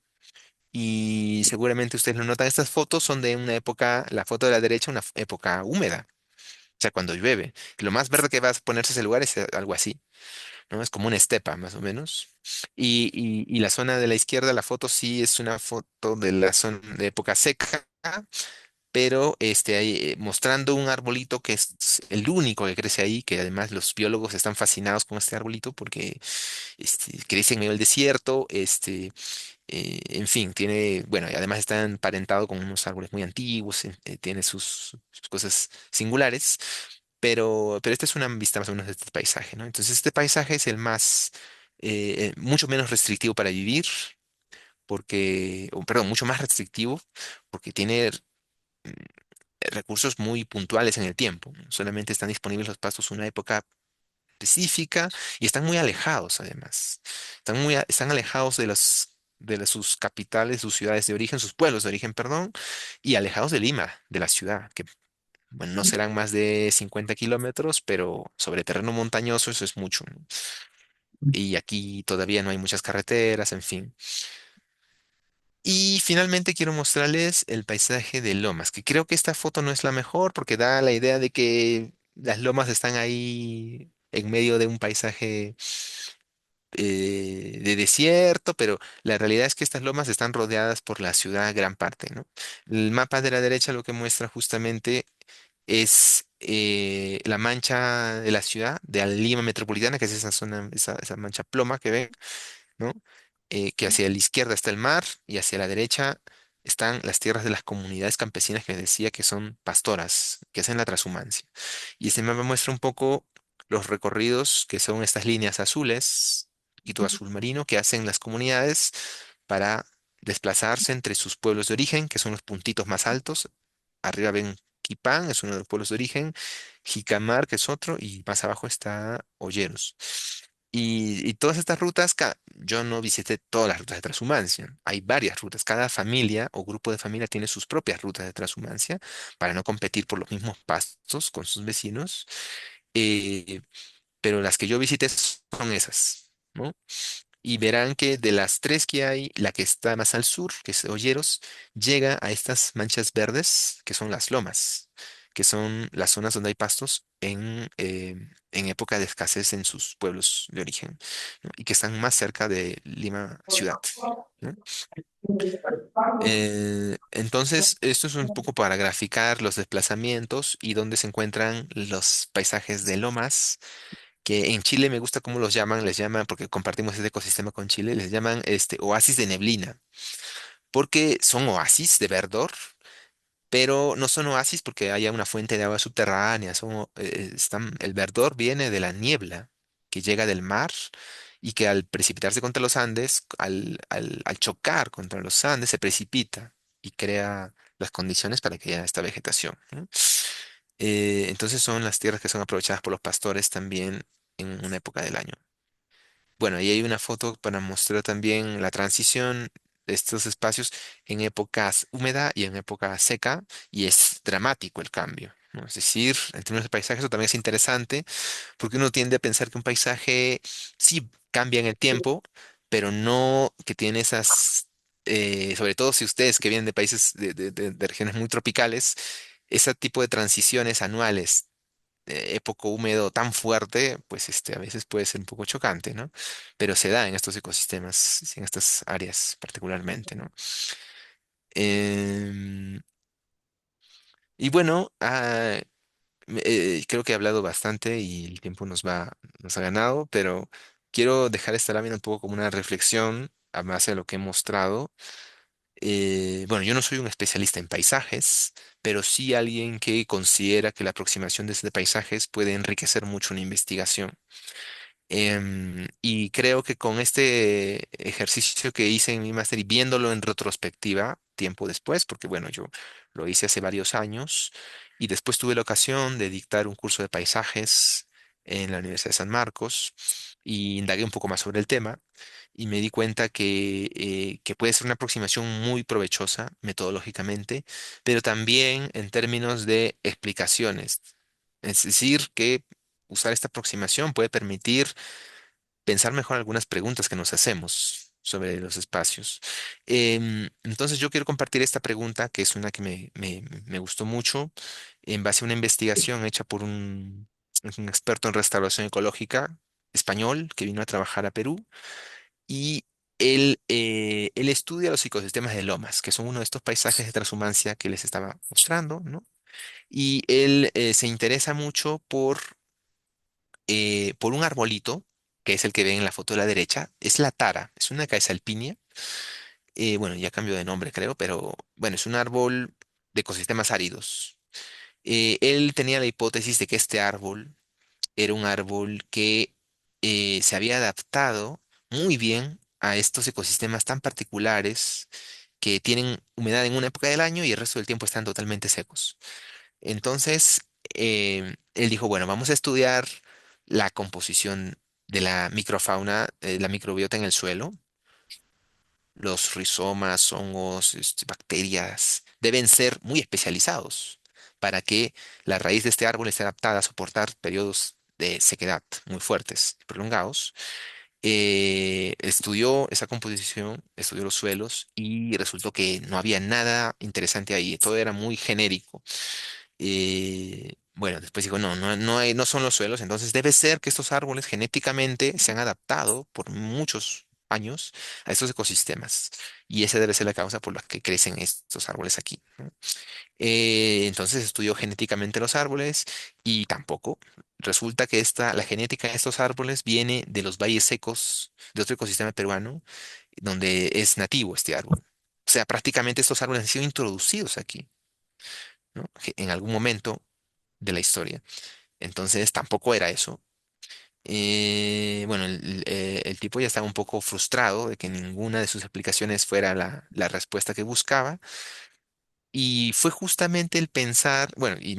y seguramente ustedes lo notan, estas fotos son de una época, la foto de la derecha, una época húmeda, o sea, cuando llueve. Lo más verde que va a ponerse ese lugar es algo así, ¿no? Es como una estepa, más o menos. Y la zona de la izquierda, la foto sí es una foto de la zona de época seca, pero mostrando un arbolito que es el único que crece ahí, que además los biólogos están fascinados con este arbolito porque crece en medio del desierto, en fin, tiene, bueno, y además está emparentado con unos árboles muy antiguos, tiene sus cosas singulares, pero esta es una vista más o menos de este paisaje, ¿no? Entonces este paisaje es el más, mucho menos restrictivo para vivir, porque, o, perdón, mucho más restrictivo, porque tiene recursos muy puntuales en el tiempo, ¿no? Solamente están disponibles los pastos una época específica y están muy alejados además. Están alejados sus capitales, sus ciudades de origen, sus pueblos de origen, perdón, y alejados de Lima, de la ciudad, que bueno, no serán más de 50 kilómetros, pero sobre terreno montañoso eso es mucho, ¿no? Y aquí todavía no hay muchas carreteras, en fin. Y finalmente quiero mostrarles el paisaje de lomas, que creo que esta foto no es la mejor porque da la idea de que las lomas están ahí en medio de un paisaje de desierto, pero la realidad es que estas lomas están rodeadas por la ciudad gran parte, ¿no? El mapa de la derecha lo que muestra justamente es la mancha de la ciudad, de la Lima metropolitana, que es esa zona, esa mancha ploma que ven, ¿no? Que hacia la izquierda está el mar y hacia la derecha están las tierras de las comunidades campesinas que decía que son pastoras, que hacen la trashumancia. Y este mapa muestra un poco los recorridos que son estas líneas azules, poquito azul marino, que hacen las comunidades para desplazarse entre sus pueblos de origen, que son los puntitos más altos. Arriba ven Quipán, es uno de los pueblos de origen, Jicamar, que es otro, y más abajo está Olleros. Y todas estas rutas, yo no visité todas las rutas de transhumancia. Hay varias rutas. Cada familia o grupo de familia tiene sus propias rutas de transhumancia para no competir por los mismos pastos con sus vecinos. eh, pero las que yo visité son esas, ¿no? Y verán que de las tres que hay, la que está más al sur, que es Olleros, llega a estas manchas verdes, que son las lomas, que son las zonas donde hay pastos en época de escasez en sus pueblos de origen, ¿no? Y que están más cerca de Lima ciudad, ¿no? Entonces, esto es un poco para graficar los desplazamientos y dónde se encuentran los paisajes de lomas que en Chile me gusta cómo los llaman, les llaman, porque compartimos este ecosistema con Chile, les llaman oasis de neblina, porque son oasis de verdor, pero no son oasis porque haya una fuente de agua subterránea, el verdor viene de la niebla que llega del mar y que al precipitarse contra los Andes, al chocar contra los Andes, se precipita y crea las condiciones para que haya esta vegetación, ¿no? Entonces son las tierras que son aprovechadas por los pastores también en una época del año. Bueno, y hay una foto para mostrar también la transición de estos espacios en épocas húmeda y en época seca, y es dramático el cambio, ¿no? Es decir, en términos de paisaje, eso también es interesante, porque uno tiende a pensar que un paisaje sí cambia en el tiempo, pero no que tiene esas, sobre todo si ustedes que vienen de países de regiones muy tropicales, ese tipo de transiciones anuales época húmedo tan fuerte, pues a veces puede ser un poco chocante, ¿no? Pero se da en estos ecosistemas, sí, en estas áreas particularmente, ¿no? Em, y bueno, creo que he hablado bastante y el tiempo nos ha ganado, pero quiero dejar esta lámina un poco como una reflexión a base de lo que he mostrado. Bueno, yo no soy un especialista en paisajes, pero sí alguien que considera que la aproximación desde paisajes puede enriquecer mucho una investigación. Y creo que con este ejercicio que hice en mi máster y viéndolo en retrospectiva, tiempo después, porque bueno, yo lo hice hace varios años y después tuve la ocasión de dictar un curso de paisajes en la Universidad de San Marcos y indagué un poco más sobre el tema y me di cuenta que puede ser una aproximación muy provechosa metodológicamente, pero también en términos de explicaciones. Es decir, que usar esta aproximación puede permitir pensar mejor algunas preguntas que nos hacemos sobre los espacios. Entonces yo quiero compartir esta pregunta, que es una que me gustó mucho, en base a una investigación hecha por un experto en restauración ecológica español que vino a trabajar a Perú y él estudia los ecosistemas de lomas, que son uno de estos paisajes de transhumancia que les estaba mostrando, ¿no? Y él se interesa mucho por un arbolito, que es el que ven en la foto de la derecha, es la tara, es una caesalpinia, bueno, ya cambió de nombre creo, pero bueno, es un árbol de ecosistemas áridos. Él tenía la hipótesis de que este árbol era un árbol que se había adaptado muy bien a estos ecosistemas tan particulares que tienen humedad en una época del año y el resto del tiempo están totalmente secos. Entonces, él dijo, bueno, vamos a estudiar la composición de la microfauna, la microbiota en el suelo. Los rizomas, hongos, bacterias deben ser muy especializados para que la raíz de este árbol esté adaptada a soportar periodos de sequedad muy fuertes y prolongados. Estudió esa composición, estudió los suelos y resultó que no había nada interesante ahí, todo era muy genérico. Bueno, después dijo, no son los suelos, entonces debe ser que estos árboles genéticamente se han adaptado por muchos años a estos ecosistemas. Y esa debe ser la causa por la que crecen estos árboles aquí, ¿no? Entonces estudió genéticamente los árboles y tampoco. Resulta que la genética de estos árboles viene de los valles secos de otro ecosistema peruano, donde es nativo este árbol. O sea, prácticamente estos árboles han sido introducidos aquí, ¿no? En algún momento de la historia. Entonces tampoco era eso. Bueno, el tipo ya estaba un poco frustrado de que ninguna de sus aplicaciones fuera la respuesta que buscaba. Y fue justamente el pensar, bueno, y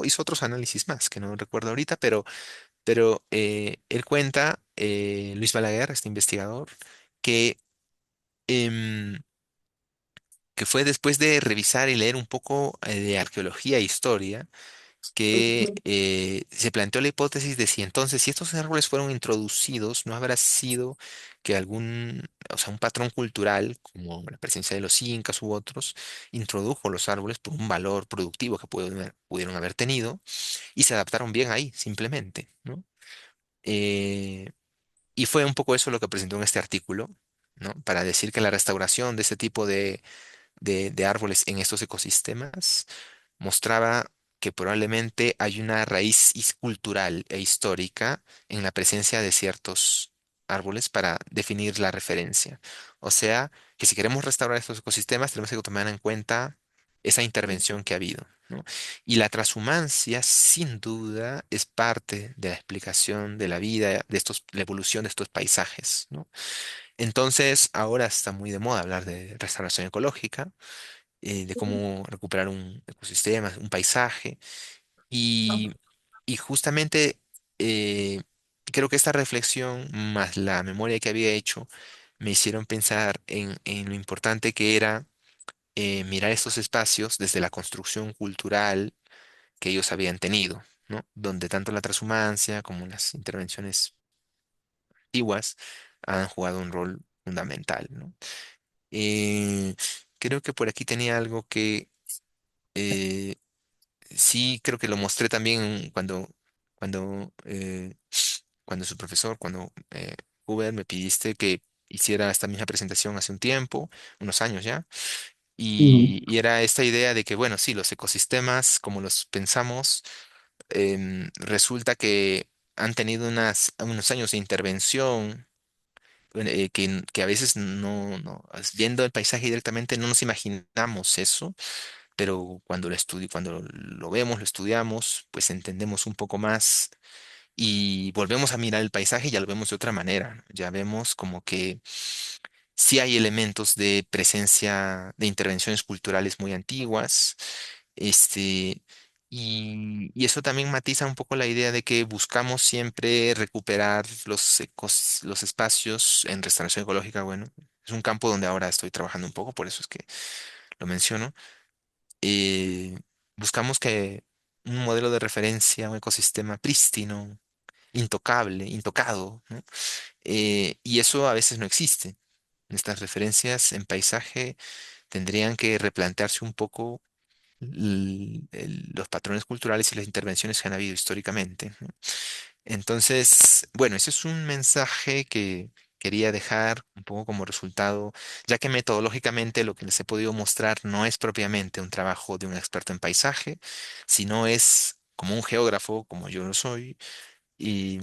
hizo otros análisis más, que no recuerdo ahorita, pero él cuenta, Luis Balaguer, este investigador, que, em, que fue después de revisar y leer un poco de arqueología e historia que se planteó la hipótesis de si entonces, si estos árboles fueron introducidos, no habrá sido que o sea, un patrón cultural, como la presencia de los incas u otros, introdujo los árboles por un valor productivo que pudieron haber tenido y se adaptaron bien ahí, simplemente, ¿no? Eh, y fue un poco eso lo que presentó en este artículo, ¿no? Para decir que la restauración de este tipo de árboles en estos ecosistemas mostraba que probablemente hay una raíz cultural e histórica en la presencia de ciertos árboles para definir la referencia. O sea, que si queremos restaurar estos ecosistemas, tenemos que tomar en cuenta esa intervención que ha habido, ¿no? Y la transhumancia, sin duda, es parte de la explicación de la vida, de la evolución de estos paisajes, ¿no? Entonces, ahora está muy de moda hablar de restauración ecológica, de cómo recuperar un ecosistema, un paisaje. Y, y justamente eh, creo que esta reflexión más la memoria que había hecho me hicieron pensar en lo importante que era mirar estos espacios desde la construcción cultural que ellos habían tenido, ¿no? Donde tanto la transhumancia como las intervenciones antiguas han jugado un rol fundamental, ¿no? Eh, Creo que por aquí tenía algo que eh, sí, creo que lo mostré también cuando, cuando su profesor, cuando Hubert me pidiste que hiciera esta misma presentación hace un tiempo, unos años ya, Ujú. y era esta idea de que, bueno, sí, los ecosistemas, como los pensamos, resulta que han tenido unos años de intervención. Que a veces viendo el paisaje directamente no nos imaginamos eso, pero cuando lo vemos, lo estudiamos, pues entendemos un poco más y volvemos a mirar el paisaje y ya lo vemos de otra manera, ¿no? Ya vemos como que sí hay elementos de presencia de intervenciones culturales muy antiguas, este, y eso también matiza un poco la idea de que buscamos siempre recuperar los espacios en restauración ecológica. Bueno, es un campo donde ahora estoy trabajando un poco, por eso es que lo menciono. eh, Buscamos que un modelo de referencia, un ecosistema prístino, intocable, intocado, ¿no? Y eso a veces no existe. Estas referencias en paisaje tendrían que replantearse un poco los patrones culturales y las intervenciones que han habido históricamente, ¿no? Entonces, bueno, ese es un mensaje que quería dejar un poco como resultado, ya que metodológicamente lo que les he podido mostrar no es propiamente un trabajo de un experto en paisaje, sino es como un geógrafo, como yo lo soy, y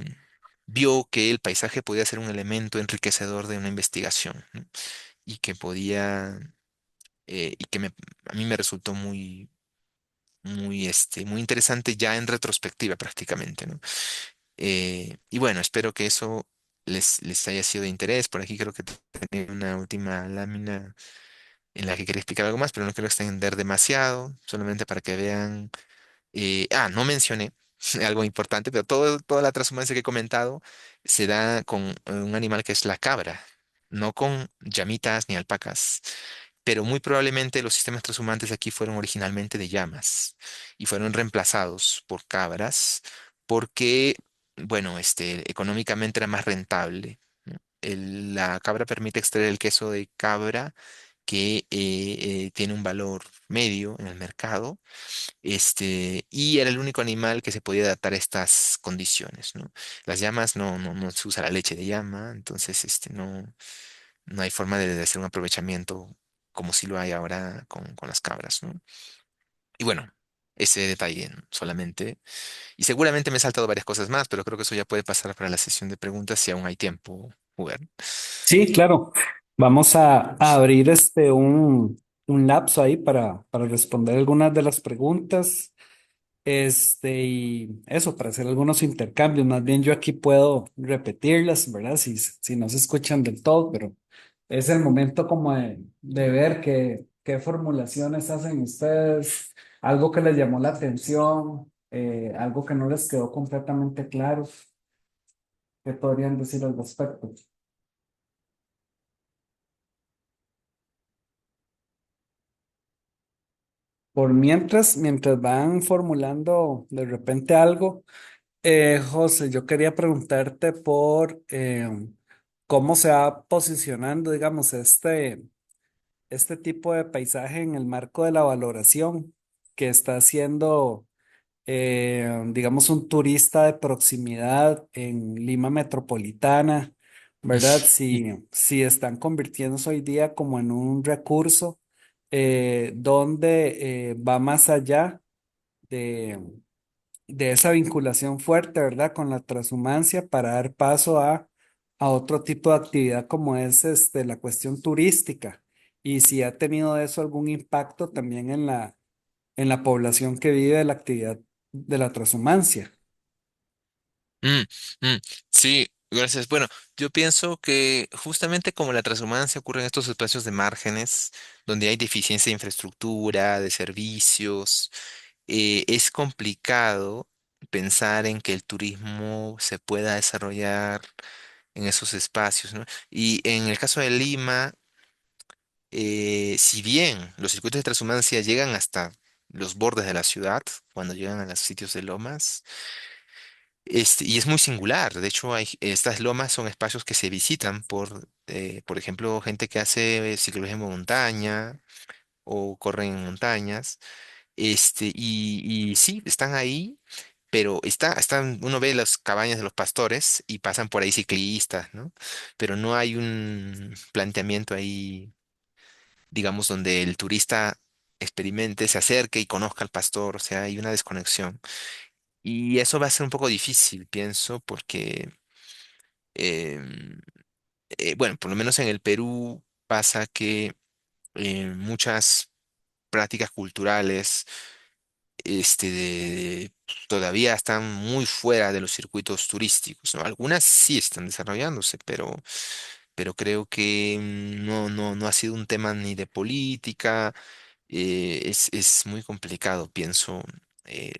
vio que el paisaje podía ser un elemento enriquecedor de una investigación, ¿no? Y que podía, y que a mí me resultó muy interesante ya en retrospectiva prácticamente, ¿no? Y bueno, espero que eso les haya sido de interés. Por aquí creo que tenía una última lámina en la que quería explicar algo más, pero no quiero extender demasiado, solamente para que vean. No mencioné algo importante, pero toda la transhumancia que he comentado se da con un animal que es la cabra, no con llamitas ni alpacas. Pero muy probablemente los sistemas transhumantes aquí fueron originalmente de llamas y fueron reemplazados por cabras porque, bueno, económicamente era más rentable, ¿no? La cabra permite extraer el queso de cabra que tiene un valor medio en el mercado, y era el único animal que se podía adaptar a estas condiciones, ¿no? Las llamas no se usa la leche de llama, entonces no hay forma de hacer un aprovechamiento como si lo hay ahora con las cabras, ¿no? Y bueno, ese detalle, ¿no? Solamente. Y seguramente me he saltado varias cosas más, pero creo que eso ya puede pasar para la sesión de preguntas si aún hay tiempo, jugar. Sí, claro. Vamos a abrir un lapso ahí para responder algunas de las preguntas. Y eso, para hacer algunos intercambios. Más bien yo aquí puedo repetirlas, ¿verdad? Si no se escuchan del todo, pero es el momento como de ver qué formulaciones hacen ustedes, algo que les llamó la atención, algo que no les quedó completamente claro. ¿Qué podrían decir al respecto? Mientras van formulando de repente algo, José, yo quería preguntarte por cómo se va posicionando, digamos, este tipo de paisaje en el marco de la valoración que está haciendo, digamos, un turista de proximidad en Lima Metropolitana, ¿verdad? Si están convirtiéndose hoy día como en un recurso donde va más allá de esa vinculación fuerte, ¿verdad? Con la transhumancia para dar paso a otro tipo de actividad como es la cuestión turística y si ha tenido eso algún impacto también en la población que vive de la actividad de la transhumancia. Mm, mm, sí, gracias. Bueno, yo pienso que justamente como la transhumancia ocurre en estos espacios de márgenes, donde hay deficiencia de infraestructura, de servicios, es complicado pensar en que el turismo se pueda desarrollar en esos espacios, ¿no? Y en el caso de Lima, si bien los circuitos de transhumancia llegan hasta los bordes de la ciudad, cuando llegan a los sitios de lomas, y es muy singular. De hecho, estas lomas son espacios que se visitan por ejemplo, gente que hace ciclismo en montaña o corren en montañas. Y sí, están ahí, pero uno ve las cabañas de los pastores y pasan por ahí ciclistas, ¿no? Pero no hay un planteamiento ahí, digamos, donde el turista experimente, se acerque y conozca al pastor. O sea, hay una desconexión. Y eso va a ser un poco difícil, pienso, porque em, bueno, por lo menos en el Perú pasa que muchas prácticas culturales todavía están muy fuera de los circuitos turísticos, ¿no? Algunas sí están desarrollándose, pero creo que no ha sido un tema ni de política. Es muy complicado, pienso.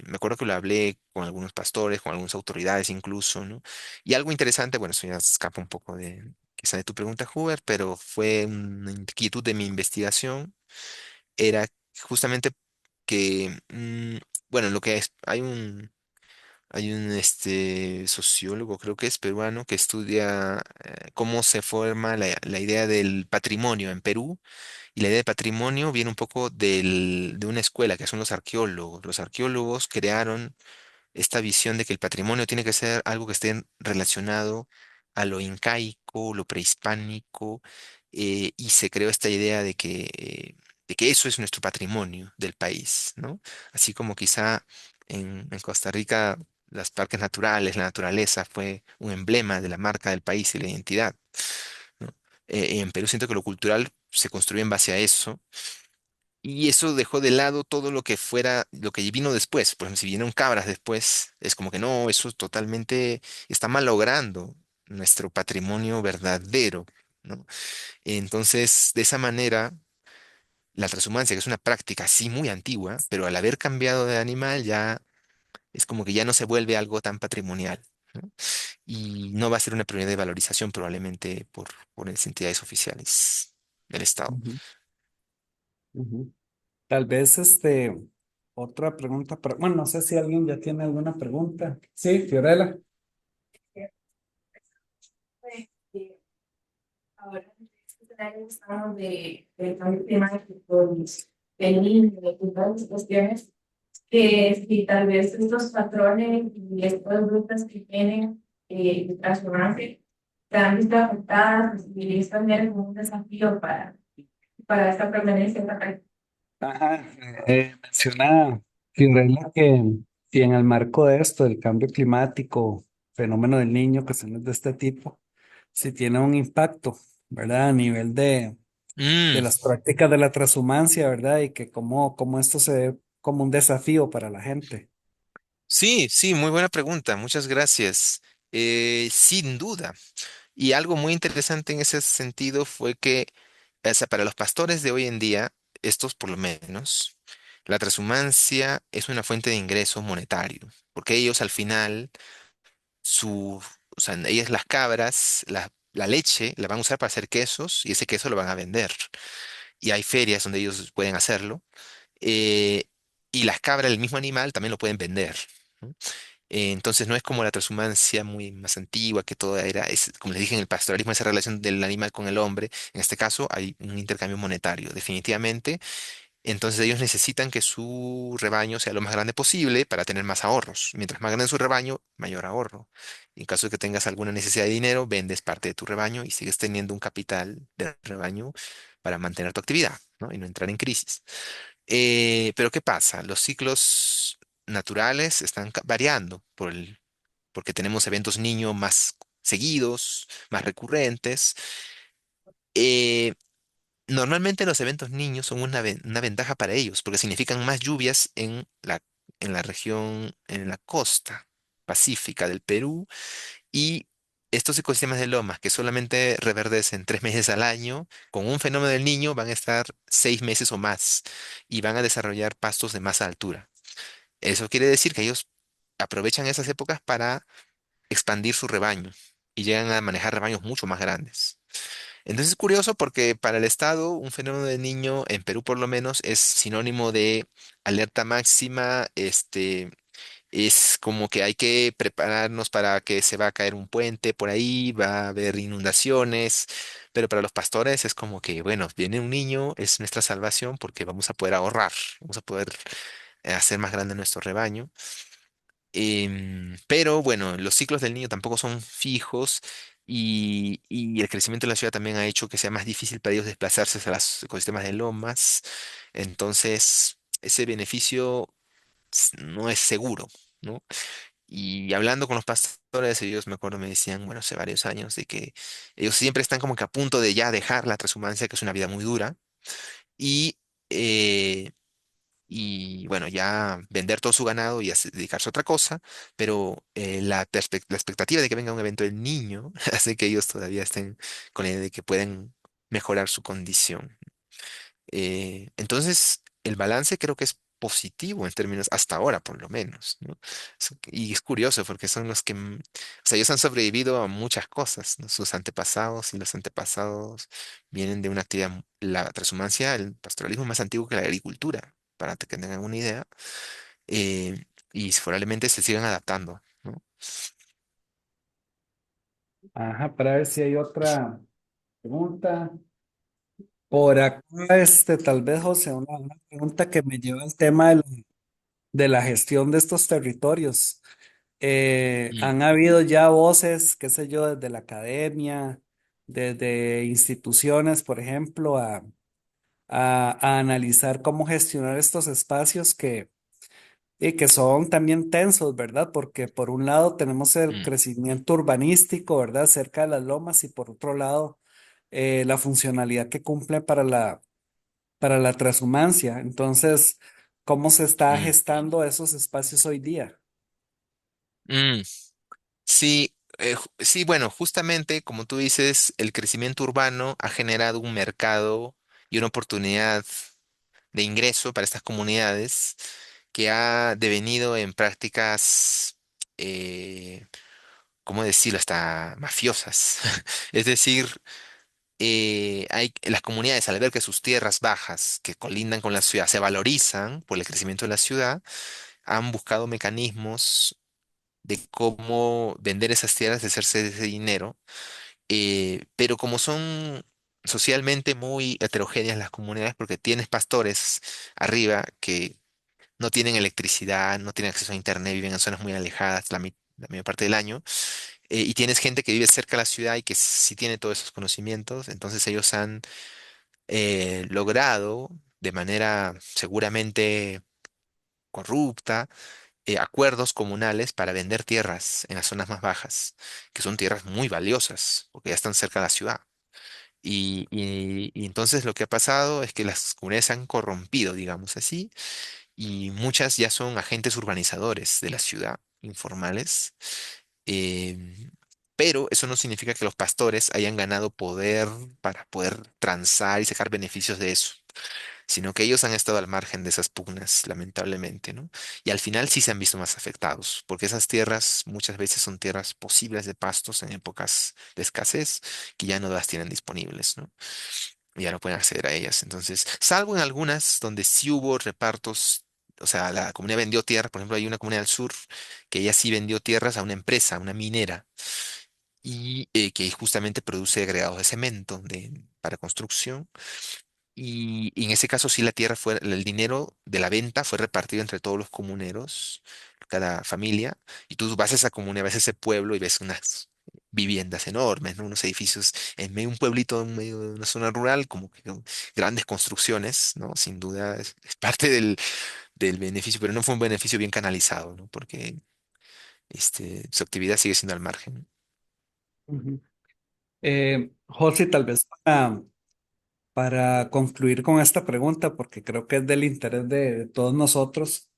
Me acuerdo que lo hablé con algunos pastores, con algunas autoridades incluso, ¿no? Y algo interesante, bueno, eso ya escapa un poco de, quizá de tu pregunta, Hubert, pero fue una inquietud de mi investigación, era justamente que, bueno, lo que es, hay un sociólogo, creo que es peruano, que estudia cómo se forma la idea del patrimonio en Perú, y la idea de patrimonio viene un poco de una escuela que son los arqueólogos. Los arqueólogos crearon esta visión de que el patrimonio tiene que ser algo que esté relacionado a lo incaico, lo prehispánico, y se creó esta idea de que eso es nuestro patrimonio del país, ¿no? Así como quizá en Costa Rica los parques naturales, la naturaleza fue un emblema de la marca del país y la identidad, ¿no? En Perú siento que lo cultural se construyó en base a eso, y eso dejó de lado todo lo que fuera, lo que vino después. Por ejemplo, si vinieron cabras después, es como que no, eso totalmente está malogrando nuestro patrimonio verdadero, ¿no? Entonces, de esa manera, la transhumancia, que es una práctica sí muy antigua, pero al haber cambiado de animal ya es como que ya no se vuelve algo tan patrimonial, ¿no? Y no va a ser una prioridad de valorización probablemente por las entidades oficiales del Estado. Ujú, ujú. Tal vez otra pregunta para, bueno, no sé si alguien ya tiene alguna pregunta. Sí, Fiorella. Ahora, estamos del cambio climático, del niño, de todas las cuestiones, que si tal vez estos patrones y estas rutas que tienen de transformarse se han visto afectadas, y es también como un desafío para esta permanencia en la calle. Ajá, menciona Fiorella que y en el marco de esto, del cambio climático, fenómeno del niño, cuestiones de este tipo, si tiene un impacto, ¿verdad? A nivel de Mm, las prácticas de la transhumancia, ¿verdad? Y que cómo esto se ve como un desafío para la gente. sí, sí, muy buena pregunta, muchas gracias. Sin duda. Y algo muy interesante en ese sentido fue que, o sea, para los pastores de hoy en día, estos por lo menos, la transhumancia es una fuente de ingreso monetario, porque ellos al final, o sea, ellas las cabras, la leche, la van a usar para hacer quesos y ese queso lo van a vender. Y hay ferias donde ellos pueden hacerlo. eh, y las cabras, el mismo animal, también lo pueden vender, ¿no? Entonces no es como la transhumancia muy más antigua, que todo era, como les dije, en el pastoralismo, esa relación del animal con el hombre. En este caso hay un intercambio monetario, definitivamente. Entonces ellos necesitan que su rebaño sea lo más grande posible para tener más ahorros. Mientras más grande su rebaño, mayor ahorro. Y en caso de que tengas alguna necesidad de dinero, vendes parte de tu rebaño y sigues teniendo un capital de rebaño para mantener tu actividad, ¿no? Y no entrar en crisis. Pero ¿qué pasa? Los ciclos naturales están variando porque tenemos eventos niño más seguidos, más recurrentes. Eh, normalmente los eventos niños son una ventaja para ellos, porque significan más lluvias en la región, en la costa pacífica del Perú, y estos ecosistemas de lomas que solamente reverdecen 3 meses al año, con un fenómeno del niño van a estar 6 meses o más y van a desarrollar pastos de más altura. Eso quiere decir que ellos aprovechan esas épocas para expandir su rebaño y llegan a manejar rebaños mucho más grandes. Entonces es curioso porque para el Estado un fenómeno del niño, en Perú por lo menos, es sinónimo de alerta máxima, es como que hay que prepararnos para que se va a caer un puente por ahí, va a haber inundaciones, pero para los pastores es como que, bueno, viene un niño, es nuestra salvación porque vamos a poder ahorrar, vamos a poder hacer más grande nuestro rebaño. Pero bueno, los ciclos del niño tampoco son fijos y el crecimiento de la ciudad también ha hecho que sea más difícil para ellos desplazarse a los ecosistemas de lomas. Entonces, ese beneficio no es seguro, ¿no? Y hablando con los pastores, ellos me acuerdo me decían, bueno, hace varios años, de que ellos siempre están como que a punto de ya dejar la transhumancia, que es una vida muy dura, y eh, bueno, ya vender todo su ganado y dedicarse a otra cosa, pero la expectativa de que venga un evento del niño hace que ellos todavía estén con la idea de que pueden mejorar su condición. Entonces, el balance creo que es positivo en términos, hasta ahora por lo menos, ¿no? Y es curioso porque son los que, o sea, ellos han sobrevivido a muchas cosas, ¿no? Sus antepasados y los antepasados vienen de una actividad, la transhumancia, el pastoralismo es más antiguo que la agricultura, para que tengan una idea, y probablemente se sigan adaptando, ¿no? Ajá, para ver si hay otra pregunta. Por acá, tal vez, José, una pregunta que me lleva al tema de la gestión de estos territorios. Mm, Han habido ya voces, qué sé yo, desde la academia, desde instituciones, por ejemplo, a analizar cómo gestionar estos espacios y que son también tensos, ¿verdad? Porque por un lado tenemos el mm, crecimiento urbanístico, ¿verdad? Cerca de las lomas y por otro lado la funcionalidad que cumple para la transhumancia. Entonces, ¿cómo se está mm, gestando esos espacios hoy día? mm. Sí, sí, bueno, justamente como tú dices, el crecimiento urbano ha generado un mercado y una oportunidad de ingreso para estas comunidades que ha devenido en prácticas, ¿cómo decirlo?, hasta mafiosas. Es decir, las comunidades, al ver que sus tierras bajas, que colindan con la ciudad, se valorizan por el crecimiento de la ciudad, han buscado mecanismos de cómo vender esas tierras, de hacerse de ese dinero, pero como son socialmente muy heterogéneas las comunidades, porque tienes pastores arriba que no tienen electricidad, no tienen acceso a internet, viven en zonas muy alejadas la mayor parte del año, y tienes gente que vive cerca de la ciudad y que sí tiene todos esos conocimientos, entonces ellos han logrado de manera seguramente corrupta acuerdos comunales para vender tierras en las zonas más bajas, que son tierras muy valiosas, porque ya están cerca de la ciudad. Y entonces lo que ha pasado es que las comunidades se han corrompido, digamos así, y muchas ya son agentes urbanizadores de la ciudad, informales. em, pero eso no significa que los pastores hayan ganado poder para poder transar y sacar beneficios de eso, sino que ellos han estado al margen de esas pugnas, lamentablemente, ¿no? Y al final sí se han visto más afectados, porque esas tierras muchas veces son tierras posibles de pastos en épocas de escasez que ya no las tienen disponibles, ¿no? Ya no pueden acceder a ellas. Entonces, salvo en algunas donde sí hubo repartos, o sea, la comunidad vendió tierras, por ejemplo, hay una comunidad al sur que ella sí vendió tierras a una empresa, a una minera, y que justamente produce agregados de cemento para construcción. Y en ese caso sí la tierra fue, el dinero de la venta fue repartido entre todos los comuneros, cada familia, y tú vas a esa comunidad, ves ese pueblo y ves unas viviendas enormes, ¿no? Unos edificios en medio de un pueblito, en medio de una zona rural, como que con grandes construcciones, ¿no? Sin duda es parte del beneficio, pero no fue un beneficio bien canalizado, ¿no? Porque su actividad sigue siendo al margen. Ujú. José, tal vez para concluir con esta pregunta, porque creo que es del interés de todos nosotros.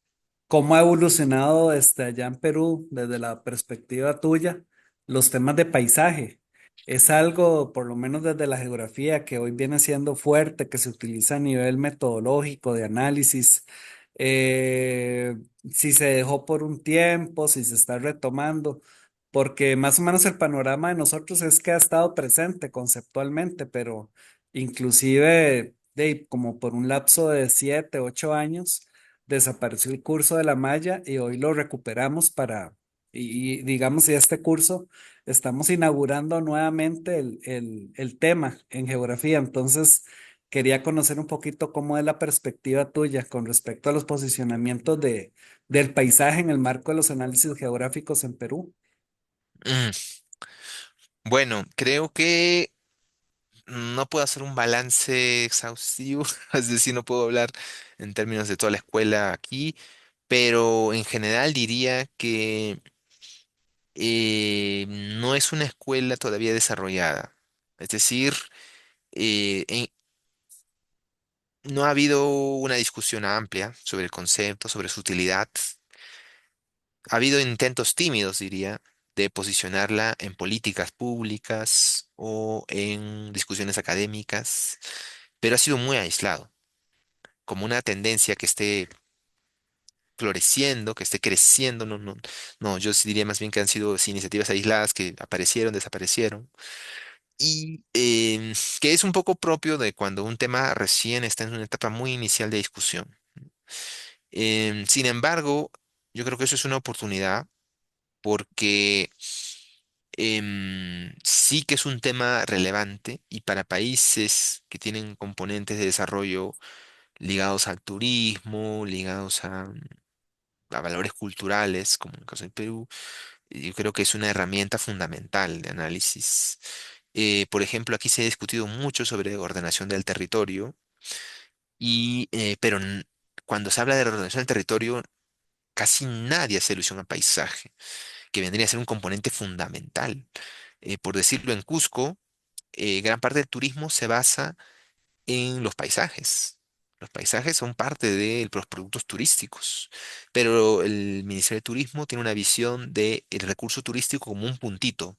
¿Cómo ha evolucionado allá en Perú desde la perspectiva tuya los temas de paisaje? Es algo, por lo menos desde la geografía, que hoy viene siendo fuerte, que se utiliza a nivel metodológico de análisis. Eh, si se dejó por un tiempo, si se está retomando, porque más o menos el panorama de nosotros es que ha estado presente conceptualmente, pero inclusive como por un lapso de 7, 8 años desapareció el curso de la malla y hoy lo recuperamos y digamos, y este curso estamos inaugurando nuevamente el tema en geografía. Entonces, quería conocer un poquito cómo es la perspectiva tuya con respecto a los posicionamientos del paisaje en el marco de los análisis geográficos en Perú. Mm, Bueno, creo que no puedo hacer un balance exhaustivo, es decir, no puedo hablar en términos de toda la escuela aquí, pero en general diría que no es una escuela todavía desarrollada. Es decir, eh, no ha habido una discusión amplia sobre el concepto, sobre su utilidad. Ha habido intentos tímidos, diría, de posicionarla en políticas públicas o en discusiones académicas, pero ha sido muy aislado, como una tendencia que esté floreciendo, que esté creciendo. No, no, no, yo sí diría más bien que han sido sí, iniciativas aisladas que aparecieron, desaparecieron. Y que es un poco propio de cuando un tema recién está en una etapa muy inicial de discusión. Sin embargo, yo creo que eso es una oportunidad porque sí que es un tema relevante y para países que tienen componentes de desarrollo ligados al turismo, ligados a valores culturales, como en el caso del Perú, yo creo que es una herramienta fundamental de análisis. Por ejemplo, aquí se ha discutido mucho sobre ordenación del territorio pero cuando se habla de ordenación del territorio, casi nadie hace alusión al paisaje, que vendría a ser un componente fundamental. Por decirlo, en Cusco, gran parte del turismo se basa en los paisajes. Los paisajes son parte de los productos turísticos, pero el Ministerio de Turismo tiene una visión del recurso turístico como un puntito,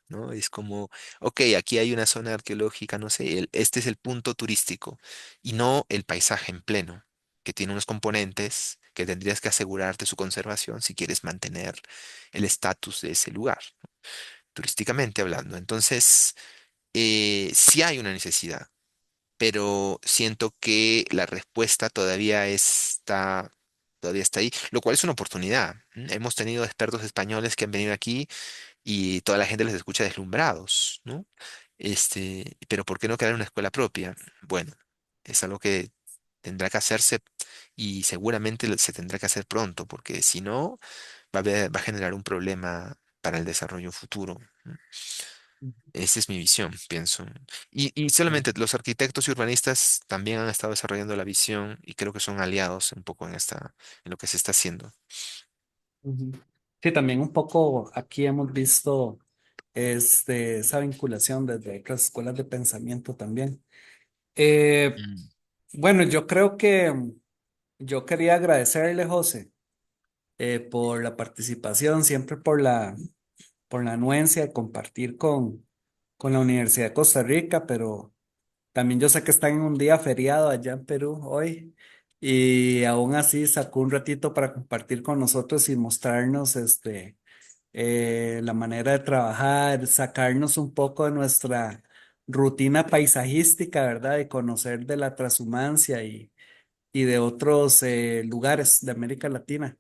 ¿no? Es como, ok, aquí hay una zona arqueológica, no sé, este es el punto turístico y no el paisaje en pleno, que tiene unos componentes que tendrías que asegurarte su conservación si quieres mantener el estatus de ese lugar, turísticamente hablando. Entonces, sí hay una necesidad, pero siento que la respuesta todavía está ahí, lo cual es una oportunidad. Hemos tenido expertos españoles que han venido aquí y toda la gente les escucha deslumbrados, ¿no? Pero ¿por qué no crear una escuela propia? Bueno, es algo que tendrá que hacerse y seguramente se tendrá que hacer pronto, porque si no, va a generar un problema para el desarrollo futuro. Esa es mi visión, pienso. Y solamente los arquitectos y urbanistas también han estado desarrollando la visión y creo que son aliados un poco en lo que se está haciendo. Ujú. Sí, también un poco aquí hemos visto esa vinculación desde otras escuelas de pensamiento también. Eh, Mm. bueno, yo creo que yo quería agradecerle, José, por la participación, siempre por la anuencia de compartir con la Universidad de Costa Rica, pero también yo sé que están en un día feriado allá en Perú hoy y aún así sacó un ratito para compartir con nosotros y mostrarnos la manera de trabajar, sacarnos un poco de nuestra rutina paisajística, ¿verdad? De conocer de la transhumancia y de otros lugares de América Latina.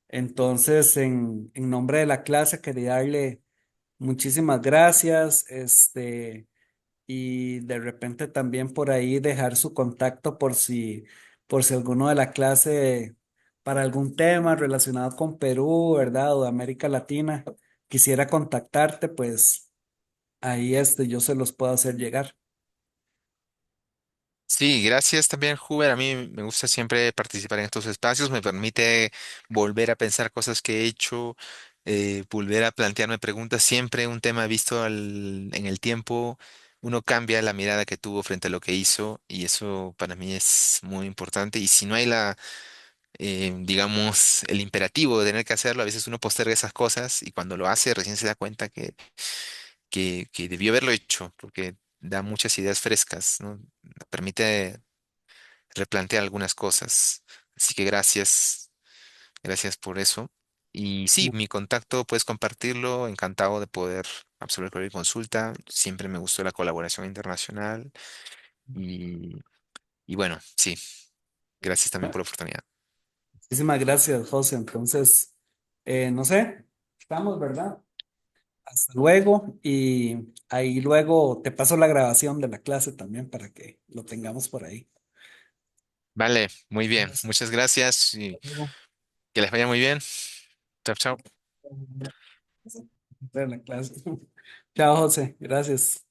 Entonces, en nombre de la clase, quería darle muchísimas gracias, y de repente también por ahí dejar su contacto por si alguno de la clase para algún tema relacionado con Perú, ¿verdad? O de América Latina quisiera contactarte, pues ahí yo se los puedo hacer llegar. Sí, gracias también, Huber. A mí me gusta siempre participar en estos espacios, me permite volver a pensar cosas que he hecho, volver a plantearme preguntas, siempre un tema visto en el tiempo. uno cambia la mirada que tuvo frente a lo que hizo y eso para mí es muy importante. Y si no hay digamos, el imperativo de tener que hacerlo, a veces uno posterga esas cosas y cuando lo hace recién se da cuenta que debió haberlo hecho, porque da muchas ideas frescas, ¿no? Permite replantear algunas cosas. Así que gracias, gracias por eso. Y sí, mi contacto puedes compartirlo, encantado de poder absorber cualquier consulta. Siempre me gustó la colaboración internacional y, y bueno, sí, gracias también por la oportunidad. Muchísimas gracias, José. Entonces, no sé, estamos, ¿verdad? Hasta luego y ahí luego te paso la grabación de la clase también para que lo tengamos por ahí. Vale, muy bien. Hasta Muchas gracias y luego. que les vaya muy bien. Chao, chao. De la clase. Chao, José. Gracias.